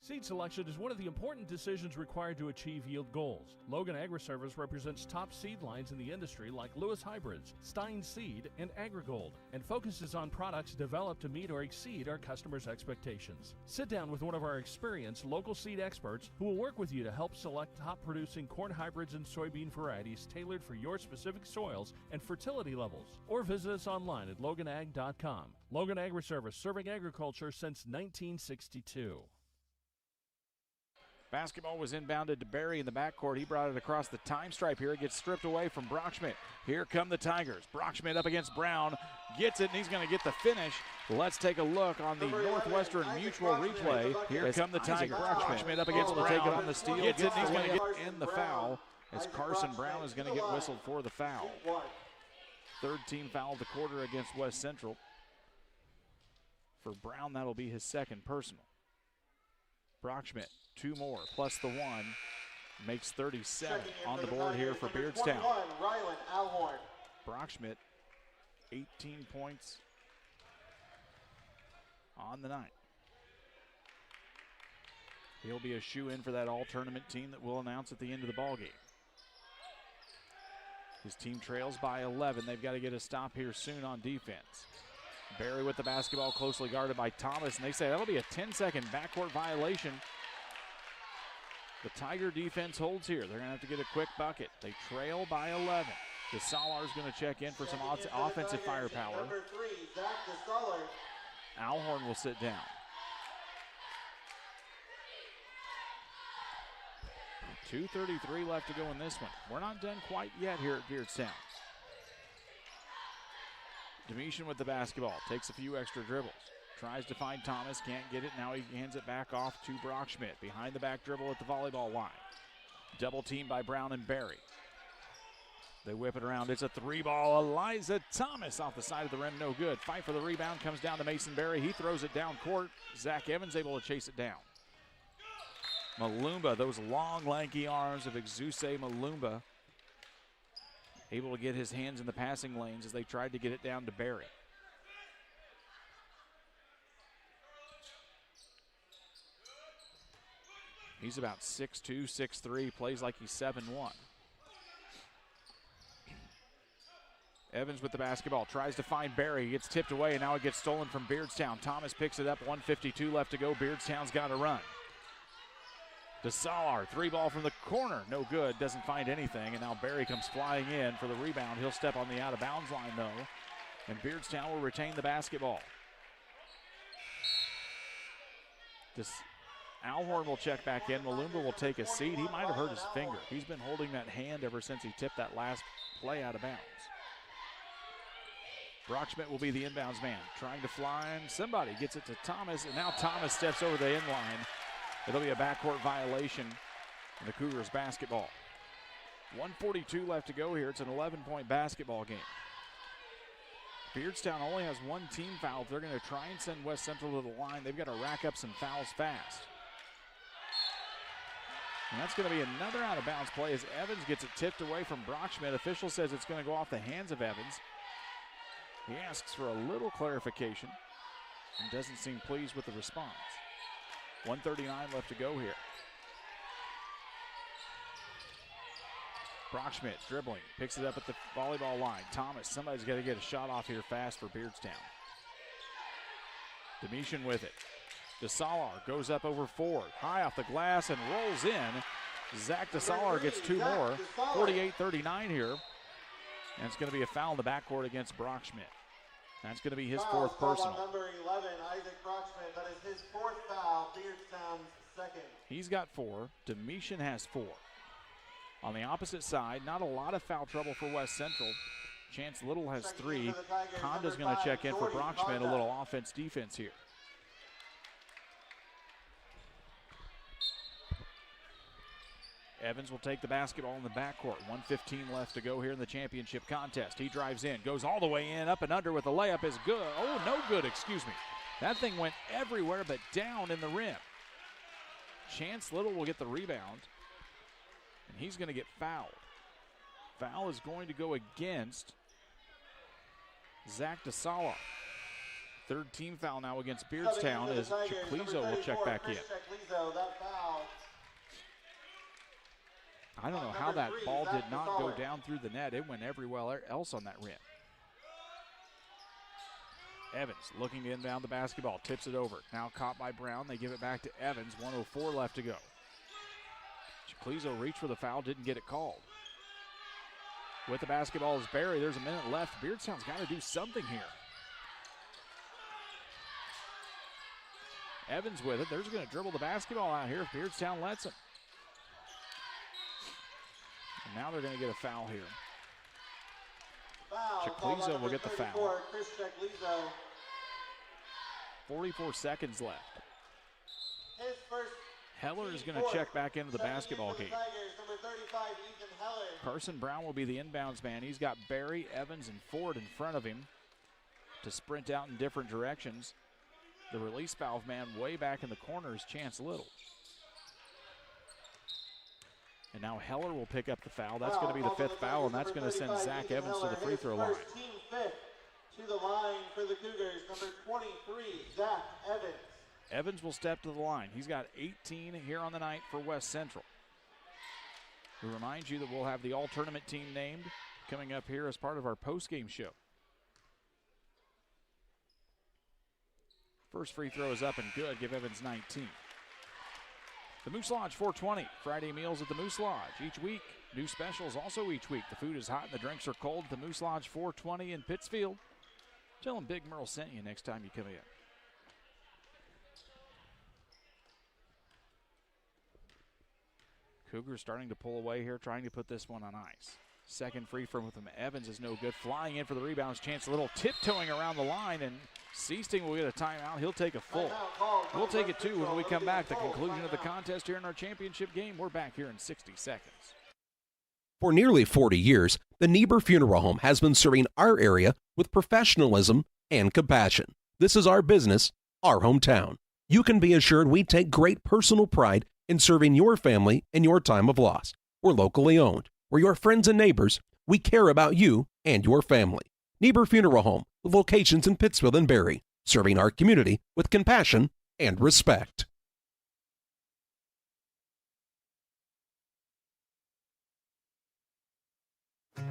Seed selection is one of the important decisions required to achieve yield goals. Logan Agri-Service represents top seed lines in the industry like Lewis Hybrids, Stein Seed, and AgriGold, and focuses on products developed to meet or exceed our customers' expectations. Sit down with one of our experienced local seed experts who will work with you to help select top-producing corn hybrids and soybean varieties tailored for your specific soils and fertility levels. Or visit us online at loganag.com. Logan Agri-Service, serving agriculture since 1962.
Basketball was inbounded to Barry in the backcourt. He brought it across the time stripe here. It gets stripped away from Brockschmidt. Here come the Tigers. Brockschmidt up against Brown. Gets it, and he's going to get the finish. Let's take a look on the Northwestern Mutual replay. Here come the Tigers. Brockschmidt up against Brown. Take it on the steal. Gets it, and he's going to get in the foul as Carson Brown is going to get whistled for the foul. Third team foul of the quarter against West Central. For Brown, that'll be his second personal. Brockschmidt, 2 more, plus the 1, makes 37 on the board here for Beardstown. Brockschmidt, 18 points on the night. He'll be a shoe-in for that all-tournament team that we'll announce at the end of the ballgame. His team trails by 11. They've got to get a stop here soon on defense. Barry with the basketball, closely guarded by Thomas, and they say that'll be a 10-second backcourt violation. The Tiger defense holds here. They're going to have to get a quick bucket. They trail by 11. DeSalar is going to check in for some offensive firepower.
Number 3, Zach DeSalar.
Alhorn will sit down. 2:33 left to go in this one. We're not done quite yet here at Beardstown. Domitian with the basketball, takes a few extra dribbles. Tries to find Thomas, can't get it. Now he hands it back off to Brockschmidt. Behind the back dribble at the volleyball line. Double team by Brown and Barry. They whip it around. It's a 3-ball. Eliza Thomas off the side of the rim, no good. Fight for the rebound, comes down to Mason Barry. He throws it down court. Zach Evans able to chase it down. Malumba, those long, lanky arms of Exuse Malumba, able to get his hands in the passing lanes as they tried to get it down to Barry. He's about 6'2", 6'3", plays like he's 7'1". Evans with the basketball, tries to find Barry. He gets tipped away, and now it gets stolen from Beardstown. Thomas picks it up, 1:52 left to go. Beardstown's got to run. DeSalar, 3-ball from the corner, no good, doesn't find anything, and now Barry comes flying in for the rebound. He'll step on the out-of-bounds line, though, and Beardstown will retain the basketball. Alhorn will check back in. Malumba will take a seat. He might have hurt his finger. He's been holding that hand ever since he tipped that last play out of bounds. Brockschmidt will be the inbounds man, trying to fly in. Somebody gets it to Thomas, and now Thomas steps over the inline. It'll be a backcourt violation in the Cougars basketball. 1:42 left to go here. It's an 11-point basketball game. Beardstown only has 1 team foul. They're going to try and send West Central to the line. They've got to rack up some fouls fast. And that's going to be another out-of-bounds play as Evans gets it tipped away from Brockschmidt. Official says it's going to go off the hands of Evans. He asks for a little clarification and doesn't seem pleased with the response. 1:39 left to go here. Brockschmidt dribbling, picks it up at the volleyball line. Thomas, somebody's got to get a shot off here fast for Beardstown. Domitian with it. DeSalar goes up over Ford, high off the glass and rolls in. Zach DeSalar gets 2 more. 48-39 here. And it's going to be a foul in the backcourt against Brockschmidt. That's going to be his 4th personal.
Number 11, Isaac Brockschmidt. That is his 4th foul, Beardstown's 2nd.
He's got 4. Domitian has 4. On the opposite side, not a lot of foul trouble for West Central. Chance Little has 3. Conda's going to check in for Brockschmidt. A little offense-defense here. Evans will take the basketball in the backcourt. 1:15 left to go here in the championship contest. He drives in, goes all the way in, up and under with a layup is good. Oh, no good, excuse me. That thing went everywhere but down in the rim. Chance Little will get the rebound, and he's going to get fouled. Foul is going to go against Zach DeSalar. Third team foul now against Beardstown as Chiclizo will check back in. I don't know how that ball did not go down through the net. It went everywhere else on that rim. Evans looking to inbound the basketball, tips it over. Now caught by Brown. They give it back to Evans. 1:04 left to go. Chiclizo reached for the foul, didn't get it called. With the basketball is Barry. There's a minute left. Beardstown's got to do something here. Evans with it. They're just going to dribble the basketball out here if Beardstown lets him. And now they're going to get a foul here. Chiclizo will get the foul. 44 seconds left. Heller is going to check back into the basketball game. Carson Brown will be the inbounds man. He's got Barry, Evans, and Ford in front of him to sprint out in different directions. The release valve man way back in the corner is Chance Little. And now Heller will pick up the foul. That's going to be the fifth foul, and that's going to send Zach Evans to the free throw line.
Team fifth to the line for the Cougars, number 23, Zach Evans.
Evans will step to the line. He's got 18 here on the night for West Central. We remind you that we'll have the all-tournament team named coming up here as part of our post-game show. First free throw is up and good. Give Evans 19. The Moose Lodge 420. Friday meals at the Moose Lodge each week. New specials also each week. The food is hot and the drinks are cold at the Moose Lodge 420 in Pittsfield. Tell them Big Merle sent you next time you come in. Cougars starting to pull away here, trying to put this one on ice. Second free from Evans is no good. Flying in for the rebounds. Chance Little tiptoeing around the line, and Seasting will get a timeout. He'll take a full. We'll take it too when we come back. The conclusion of the contest here in our championship game. We're back here in 60 seconds.
For nearly 40 years, the Niebuhr Funeral Home has been serving our area with professionalism and compassion. This is our business, our hometown. You can be assured we take great personal pride in serving your family in your time of loss. We're locally owned. We're your friends and neighbors. We care about you and your family. Niebuhr Funeral Home, with locations in Pittsfield and Barry, serving our community with compassion and respect.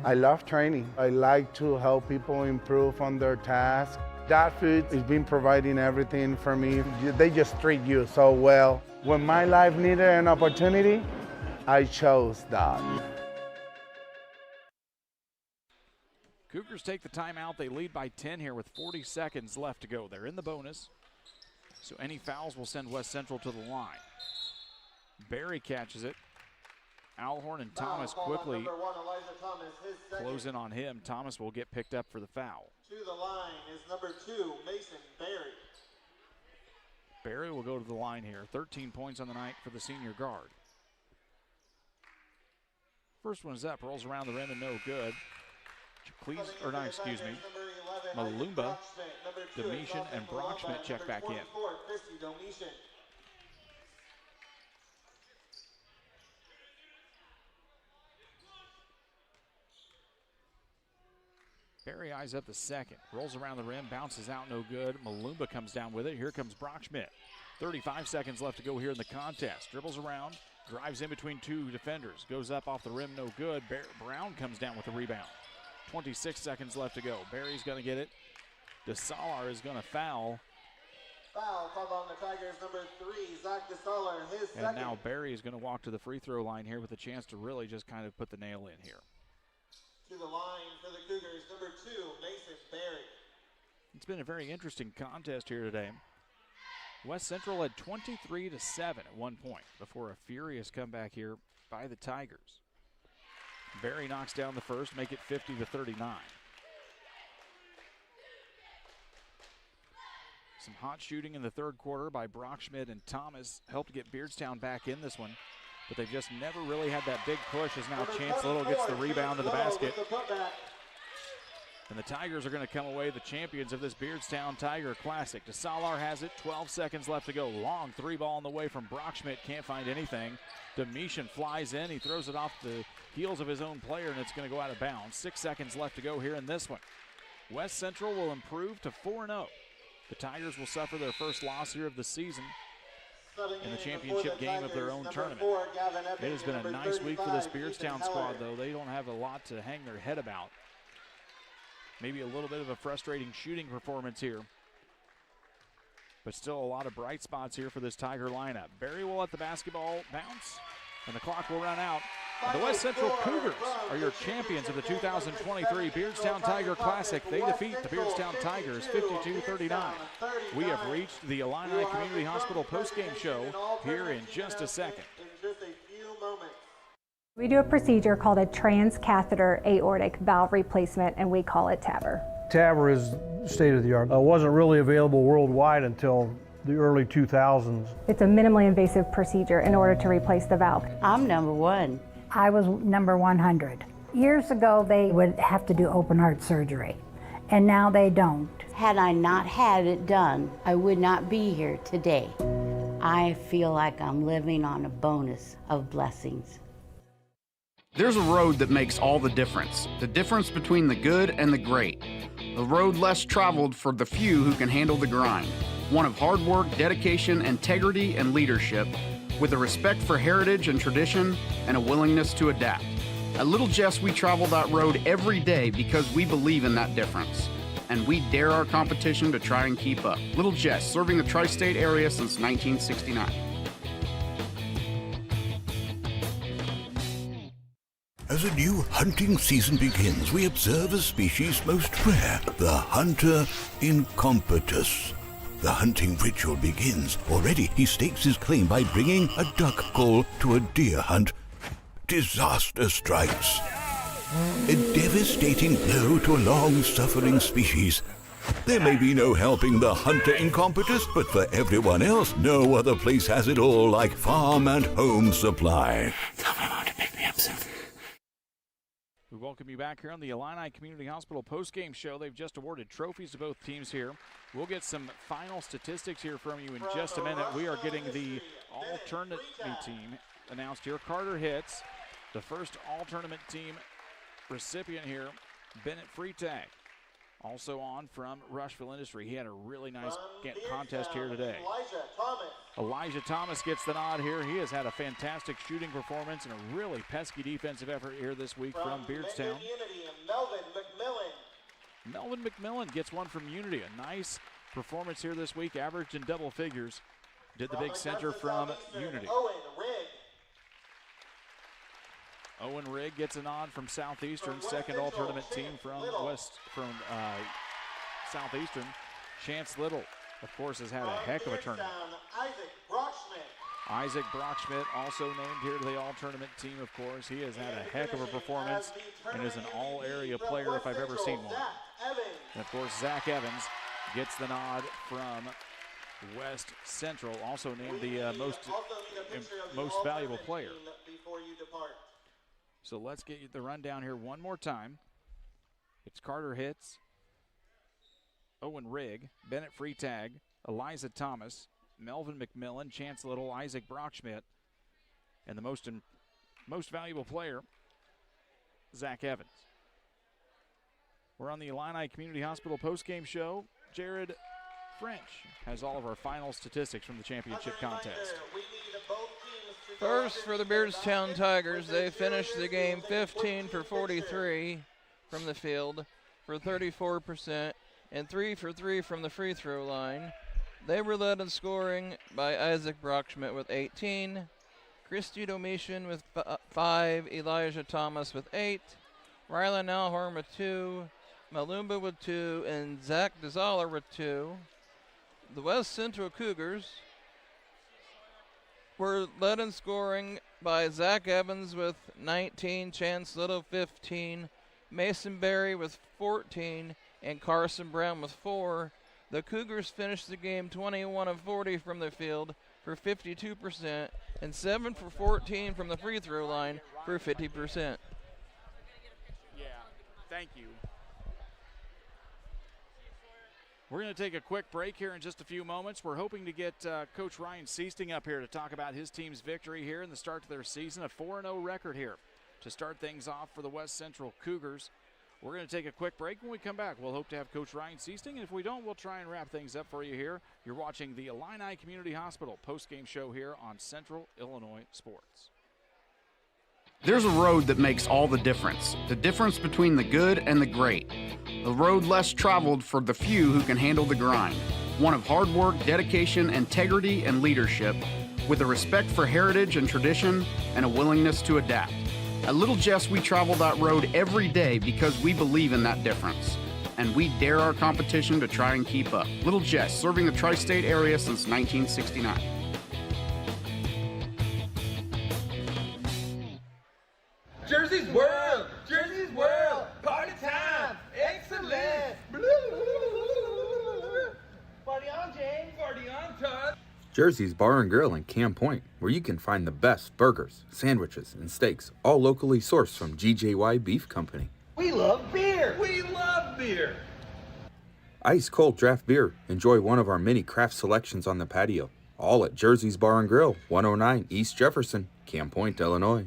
I love training. I like to help people improve on their task. That food has been providing everything for me. They just treat you so well. When my life needed an opportunity, I chose that.
Cougars take the timeout. They lead by 10 here with 40 seconds left to go. They're in the bonus, so any fouls will send West Central to the line. Barry catches it. Alhorn and Thomas quickly close in on him. Thomas will get picked up for the foul.
To the line is number 2, Mason Barry.
Barry will go to the line here. 13 points on the night for the senior guard. First one is up, rolls around the rim and no good. Malumba, Domitian, and Brockschmidt check back in. Barry eyes up the second. Rolls around the rim, bounces out, no good. Malumba comes down with it. Here comes Brockschmidt. 35 seconds left to go here in the contest. Dribbles around, drives in between two defenders. Goes up off the rim, no good. Brown comes down with the rebound. 26 seconds left to go. Barry's going to get it. DeSalar is going to foul.
Foul called on the Tigers, number 3, Zach DeSalar, his second.
And now Barry is going to walk to the free throw line here with a chance to really just kind of put the nail in here.
To the line for the Cougars, number 2, Mason Barry.
It's been a very interesting contest here today. West Central led 23-7 at one point before a furious comeback here by the Tigers. Barry knocks down the first, make it 50-39. Some hot shooting in the third quarter by Brockschmidt and Thomas helped get Beardstown back in this one, but they've just never really had that big push as now Chance Little gets the rebound to the basket. And the Tigers are going to come away the champions of this Beardstown Tiger Classic. DeSalar has it, 12 seconds left to go. Long three ball on the way from Brockschmidt, can't find anything. Domitian flies in, he throws it off the heels of his own player, and it's going to go out of bounds. 6 seconds left to go here in this one. West Central will improve to 4-0 The Tigers will suffer their first loss here of the season in the championship game of their own tournament. It has been a nice week for this Beardstown squad, though. They don't have a lot to hang their head about. Maybe a little bit of a frustrating shooting performance here, but still a lot of bright spots here for this Tiger lineup. Barry will let the basketball bounce, and the clock will run out. And the West Central Cougars are your champions of the 2023 Beardstown Tiger Classic. They defeat the Beardstown Tigers 52-39. We have reached the Illini Community Hospital postgame show here in just a second.
We do a procedure called a transcatheter aortic valve replacement, and we call it TAVR.
TAVR is state of the art. Wasn't really available worldwide until the early 2000s.
It's a minimally invasive procedure in order to replace the valve.
I'm number one.
I was number 100. Years ago, they would have to do open heart surgery, and now they don't.
Had I not had it done, I would not be here today. I feel like I'm living on a bonus of blessings.
There's a road that makes all the difference between the good and the great. A road less traveled for the few who can handle the grind. One of hard work, dedication, integrity, and leadership, with a respect for heritage and tradition and a willingness to adapt. At Little Jess, we travel that road every day because we believe in that difference. And we dare our competition to try and keep up. Little Jess, serving the tri-state area since 1969.
As a new hunting season begins, we observe a species most rare, the hunter incompetus. The hunting ritual begins. Already he stakes his claim by bringing a duck call to a deer hunt. Disaster strikes. A devastating blow to a long-suffering species. There may be no helping the hunter incompetus, but for everyone else, no other place has it all like Farm and Home Supply.
We welcome you back here on the Illini Community Hospital postgame show. They've just awarded trophies to both teams here. We'll get some final statistics here from you in just a minute. We are getting the all-tournament team announced here. Carter Hitz, the first all-tournament team recipient here. Bennett Freitag, also on from Rushville Industry. He had a really nice contest here today. Elijah Thomas gets the nod here. He has had a fantastic shooting performance and a really pesky defensive effort here this week from Beardstown. Melvin McMillan gets one from Unity. A nice performance here this week, averaged in double figures. Did the big center from Unity. Owen Rigg gets a nod from Southeastern, second all-tournament team from Southeastern. Chance Little, of course, has had a heck of a tournament. Isaac Brockschmidt also named here to the all-tournament team, of course. He has had a heck of a performance and is an all-area player if I've ever seen one. And, of course, Zach Evans gets the nod from West Central, also named the most valuable player. So let's get you the rundown here one more time. It's Carter Hitz, Owen Rigg, Bennett Freitag, Eliza Thomas, Melvin McMillan, Chance Little, Isaac Brockschmidt, and the most valuable player, Zach Evans. We're on the Illini Community Hospital postgame show. Jared French has all of our final statistics from the championship contest.
First for the Beardstown Tigers, they finished the game 15 for 43 from the field for 34% and 3 for 3 from the free throw line. They were led in scoring by Isaac Brockschmidt with 18, Christy Domitian with 5, Elijah Thomas with 8, Rylan Alhorn with 2, Malumba with 2, and Zach DeZoller with 2. The West Central Cougars were led in scoring by Zach Evans with 19, Chance Little 15, Mason Berry with 14, and Carson Brown with 4. The Cougars finished the game 21 of 40 from the field for 52% and 7 for 14 from the free throw line for 50%.
Yeah, thank you. We're going to take a quick break here in just a few moments. We're hoping to get Coach Ryan Seasting up here to talk about his team's victory here in the start to their season, a 4-0 record here to start things off for the West Central Cougars. We're going to take a quick break. When we come back, we'll hope to have Coach Ryan Seasting, and if we don't, we'll try and wrap things up for you here. You're watching the Illini Community Hospital post-game show here on Central Illinois Sports.
There's a road that makes all the difference between the good and the great. A road less traveled for the few who can handle the grind. One of hard work, dedication, integrity, and leadership, with a respect for heritage and tradition and a willingness to adapt. At Little Jess, we travel that road every day because we believe in that difference. And we dare our competition to try and keep up. Little Jess, serving the tri-state area since 1969.
Jersey's World! Jersey's World! Party time! Excellent! Party on, James! Party on, Todd!
Jersey's Bar and Grill in Camp Point, where you can find the best burgers, sandwiches, and steaks, all locally sourced from GJY Beef Company.
We love beer! We love beer!
Ice cold draft beer. Enjoy one of our many craft selections on the patio, all at Jersey's Bar and Grill, 109 East Jefferson, Camp Point, Illinois.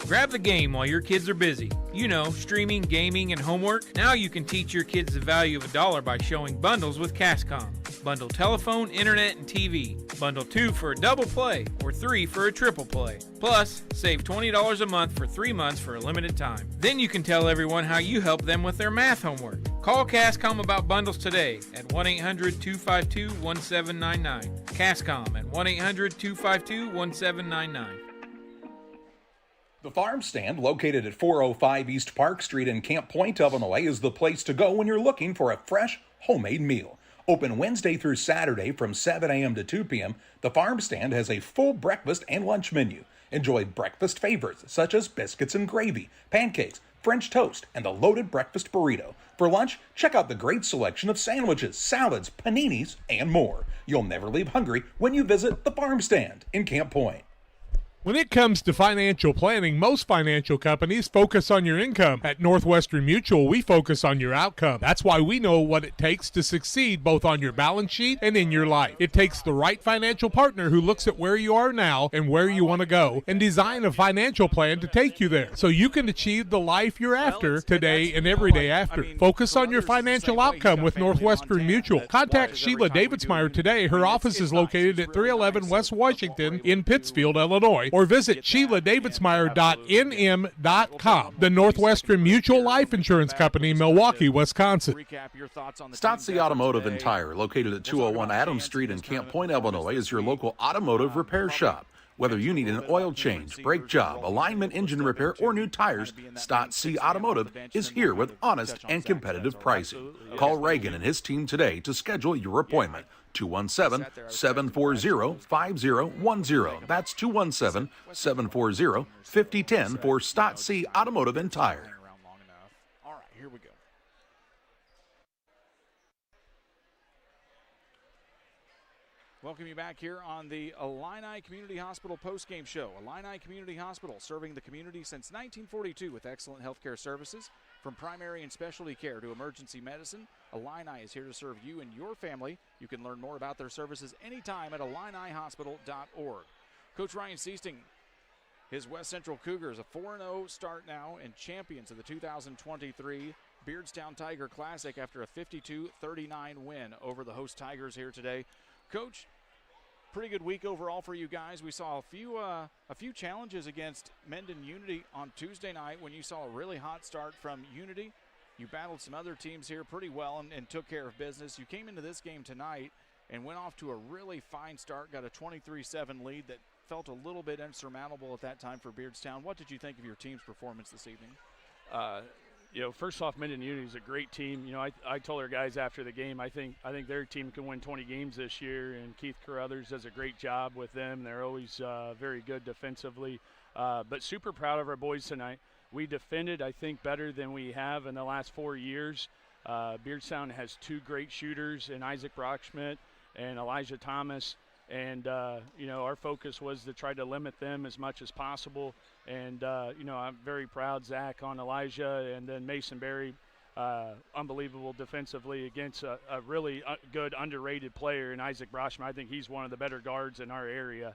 Grab the game while your kids are busy. You know, streaming, gaming, and homework. Now you can teach your kids the value of $1 by showing bundles with Cascom. Bundle telephone, internet, and TV. Bundle 2 for a double play or 3 for a triple play. Plus, save $20 a month for 3 months for a limited time. Then you can tell everyone how you help them with their math homework. Call Cascom about bundles today at 1-800-252-1799. Cascom at 1-800-252-1799.
The Farm Stand, located at 405 East Park Street in Camp Point, Illinois, is the place to go when you're looking for a fresh, homemade meal. Open Wednesday through Saturday from 7 a.m. to 2 p.m., the Farm Stand has a full breakfast and lunch menu. Enjoy breakfast favorites such as biscuits and gravy, pancakes, French toast, and the loaded breakfast burrito. For lunch, check out the great selection of sandwiches, salads, paninis, and more. You'll never leave hungry when you visit the Farm Stand in Camp Point.
When it comes to financial planning, most financial companies focus on your income. At Northwestern Mutual, we focus on your outcome. That's why we know what it takes to succeed both on your balance sheet and in your life. It takes the right financial partner who looks at where you are now and where you want to go and design a financial plan to take you there so you can achieve the life you're after today and every day after. Focus on your financial outcome with Northwestern Mutual. Contact Sheila Davidsmeyer today. Her office is located at 311 West Washington in Pittsfield, Illinois, or visit SheilaDavidsmeyer.nm.com. The Northwestern Mutual Life Insurance Company, Milwaukee, Wisconsin.
Stotzi Automotive and Tire, located at 201 Adams Street in Camp Point, Illinois, is your local automotive repair shop. Whether you need an oil change, brake job, alignment, engine repair, or new tires, Stotzi Automotive is here with honest and competitive pricing. Call Reagan and his team today to schedule your appointment. 217-740-5010. That's 217-740-5010 for Stotzi Automotive and Tire.
All right, here we go. Welcome you back here on the Illini Community Hospital postgame show. Illini Community Hospital, serving the community since 1942 with excellent healthcare services. From primary and specialty care to emergency medicine, Illini is here to serve you and your family. You can learn more about their services anytime at IlliniHospital.org. Coach Ryan Seasting, his West Central Cougars, a 4-0 start now and champions of the 2023 Beardstown Tiger Classic after a 52-39 win over the host Tigers here today. Coach, pretty good week overall for you guys. We saw a few challenges against Mendon Unity on Tuesday night when you saw a really hot start from Unity. You battled some other teams here pretty well and took care of business. You came into this game tonight and went off to a really fine start, got a 23-7 lead that felt a little bit insurmountable at that time for Beardstown. What did you think of your team's performance this evening?
First off, Mendon Unity is a great team. I told our guys after the game, I think their team can win 20 games this year, and Keith Carruthers does a great job with them. They're always very good defensively, but super proud of our boys tonight. We defended, I think, better than we have in the last 4 years. Beardstown has two great shooters in Isaac Brockschmidt and Elijah Thomas. And, our focus was to try to limit them as much as possible. And, I'm very proud, Zach, on Elijah, and then Mason Berry, unbelievable defensively against a really good, underrated player in Isaac Brockschmidt. I think he's one of the better guards in our area.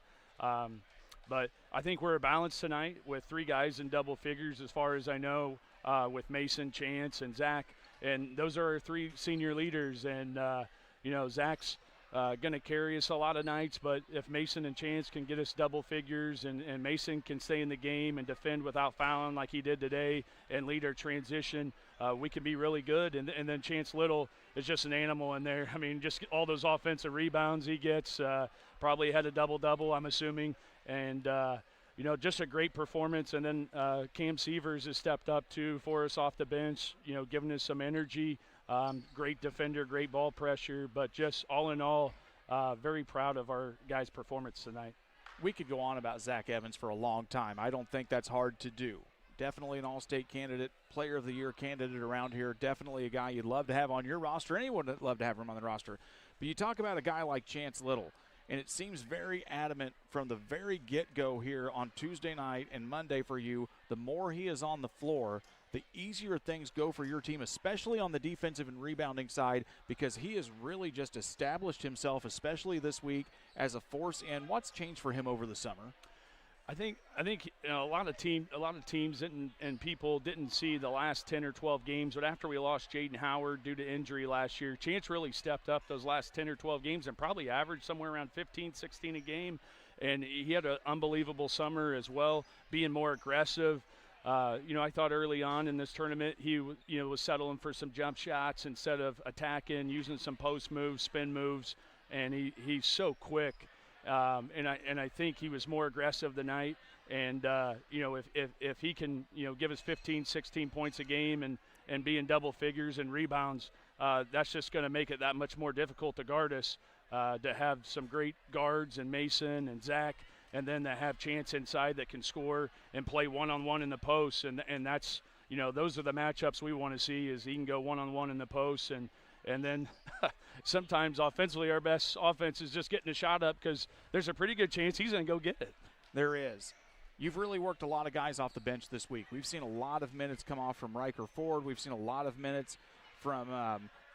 But I think we're balanced tonight with three guys in double figures as far as I know. with Mason, Chance, and Zach. And those are our 3 senior leaders. And, Zach's going to carry us a lot of nights, but if Mason and Chance can get us double figures and Mason can stay in the game and defend without fouling like he did today and lead our transition, we can be really good. And then Chance Little is just an animal in there. I mean, just all those offensive rebounds he gets, probably had a double-double, I'm assuming. And, just a great performance. And then Cam Severs has stepped up, too, for us off the bench, giving us some energy. Great defender, great ball pressure, but just all in all, very proud of our guys' performance tonight.
We could go on about Zach Evans for a long time. I don't think that's hard to do. Definitely an all-state candidate, player of the year candidate around here. Definitely a guy you'd love to have on your roster. Anyone would love to have him on the roster. But you talk about a guy like Chance Little, and it seems very adamant from the very get-go here on Tuesday night and Monday for you. The more he is on the floor, the easier things go for your team, especially on the defensive and rebounding side, because he has really just established himself, especially this week, as a force in. What's changed for him over the summer?
I think a lot of teams didn't, and people didn't see the last 10 or 12 games, but after we lost Jaden Howard due to injury last year, Chance really stepped up those last 10 or 12 games and probably averaged somewhere around 15, 16 a game. And he had an unbelievable summer as well, being more aggressive. I thought early on in this tournament he was settling for some jump shots instead of attacking, using some post moves, spin moves, and he's so quick. And I think he was more aggressive tonight. And if he can give us 15, 16 points a game and be in double figures and rebounds, that's just going to make it that much more difficult to guard us. To have some great guards and Mason and Zach, and then to have Chance inside that can score and play one-on-one in the post. And that's, those are the matchups we want to see, is he can go one-on-one in the post. And then sometimes offensively our best offense is just getting a shot up because there's a pretty good chance he's going to go get it.
There is. You've really worked a lot of guys off the bench this week. We've seen a lot of minutes come off from Riker Ford. We've seen a lot of minutes from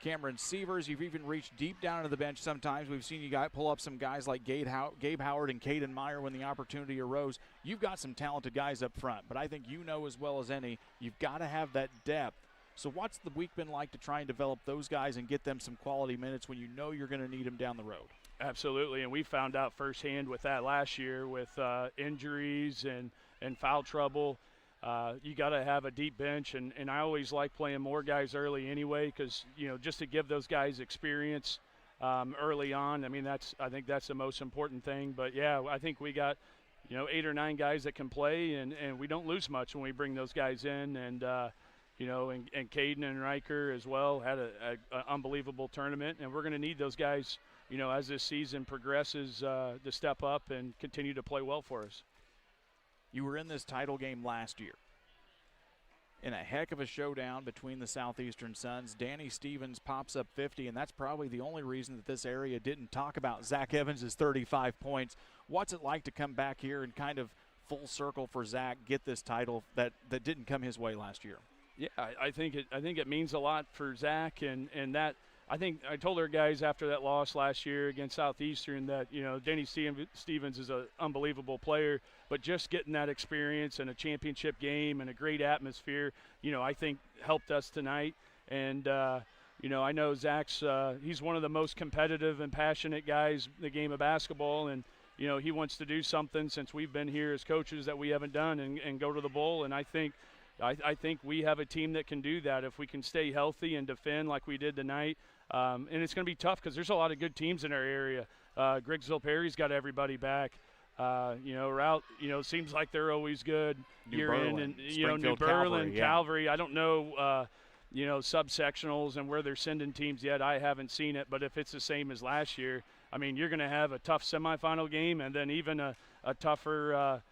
Cameron Severs. You've even reached deep down into the bench sometimes. We've seen you pull up some guys like Gabe Howard and Caden Meyer when the opportunity arose. You've got some talented guys up front, but I think as well as any, you've got to have that depth. So what's the week been like to try and develop those guys and get them some quality minutes when you're going to need them down the road?
Absolutely, and we found out firsthand with that last year with injuries and foul trouble. You got to have a deep bench, and I always like playing more guys early anyway because, just to give those guys experience early on. I mean, I think that's the most important thing. But, yeah, I think we got, 8 or 9 guys that can play, and we don't lose much when we bring those guys in. And, and Caden and Riker as well had an unbelievable tournament, and we're going to need those guys, as this season progresses to step up and continue to play well for us.
You were in this title game last year in a heck of a showdown between the Southeastern Suns. Danny Stevens pops up 50, and that's probably the only reason that this area didn't talk about Zach Evans' 35 points. What's it like to come back here and kind of full circle for Zach, get this title that didn't come his way last year?
Yeah, I think it means a lot for Zach, and that I think I told our guys after that loss last year against Southeastern that, Danny Stevens is an unbelievable player, but just getting that experience and a championship game and a great atmosphere, I think helped us tonight. And, I know Zach's he's one of the most competitive and passionate guys in the game of basketball, and, he wants to do something since we've been here as coaches that we haven't done and go to the bowl. And I think we have a team that can do that if we can stay healthy and defend like we did tonight. And it's going to be tough because there's a lot of good teams in our area. Grigsville Perry's got everybody back. Route, seems like they're always good year in. And, New Berlin, Calvary. I don't know, subsectionals and where they're sending teams yet. I haven't seen it. But if it's the same as last year, I mean, you're going to have a tough semifinal game and then even a tougher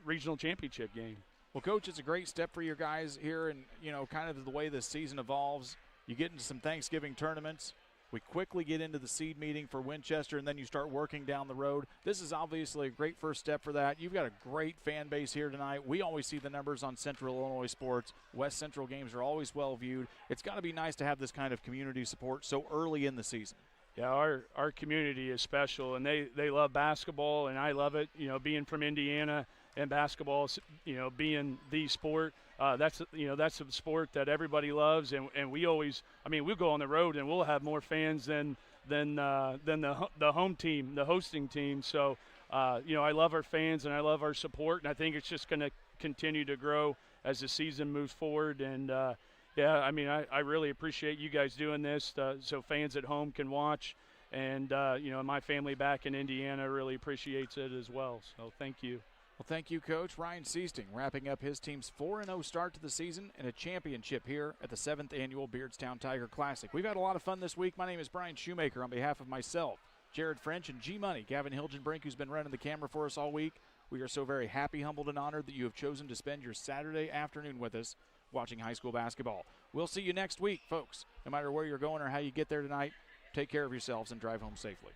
regional championship game.
Well, Coach, it's a great step for your guys here, and, kind of the way this season evolves. You get into some Thanksgiving tournaments. We quickly get into the seed meeting for Winchester, and then you start working down the road. This is obviously a great first step for that. You've got a great fan base here tonight. We always see the numbers on Central Illinois sports. West Central games are always well viewed. It's got to be nice to have this kind of community support so early in the season.
Yeah, our community is special, and they love basketball, and I love it. Being from Indiana and basketball, being the sport, that's a sport that everybody loves, and we always, we'll go on the road and we'll have more fans than the home team, the hosting team. So, I love our fans and I love our support, and I think it's just going to continue to grow as the season moves forward. And I really appreciate you guys doing this so fans at home can watch. And, my family back in Indiana really appreciates it as well. So thank you.
Well, thank you, Coach. Ryan Seasting wrapping up his team's 4-0 start to the season and a championship here at the 7th Annual Beardstown Tiger Classic. We've had a lot of fun this week. My name is Brian Shoemaker. On behalf of myself, Jared French, and G-Money, Gavin Hilgenbrink, who's been running the camera for us all week, we are so very happy, humbled, and honored that you have chosen to spend your Saturday afternoon with us watching high school basketball. We'll see you next week, folks. No matter where you're going or how you get there tonight, take care of yourselves and drive home safely.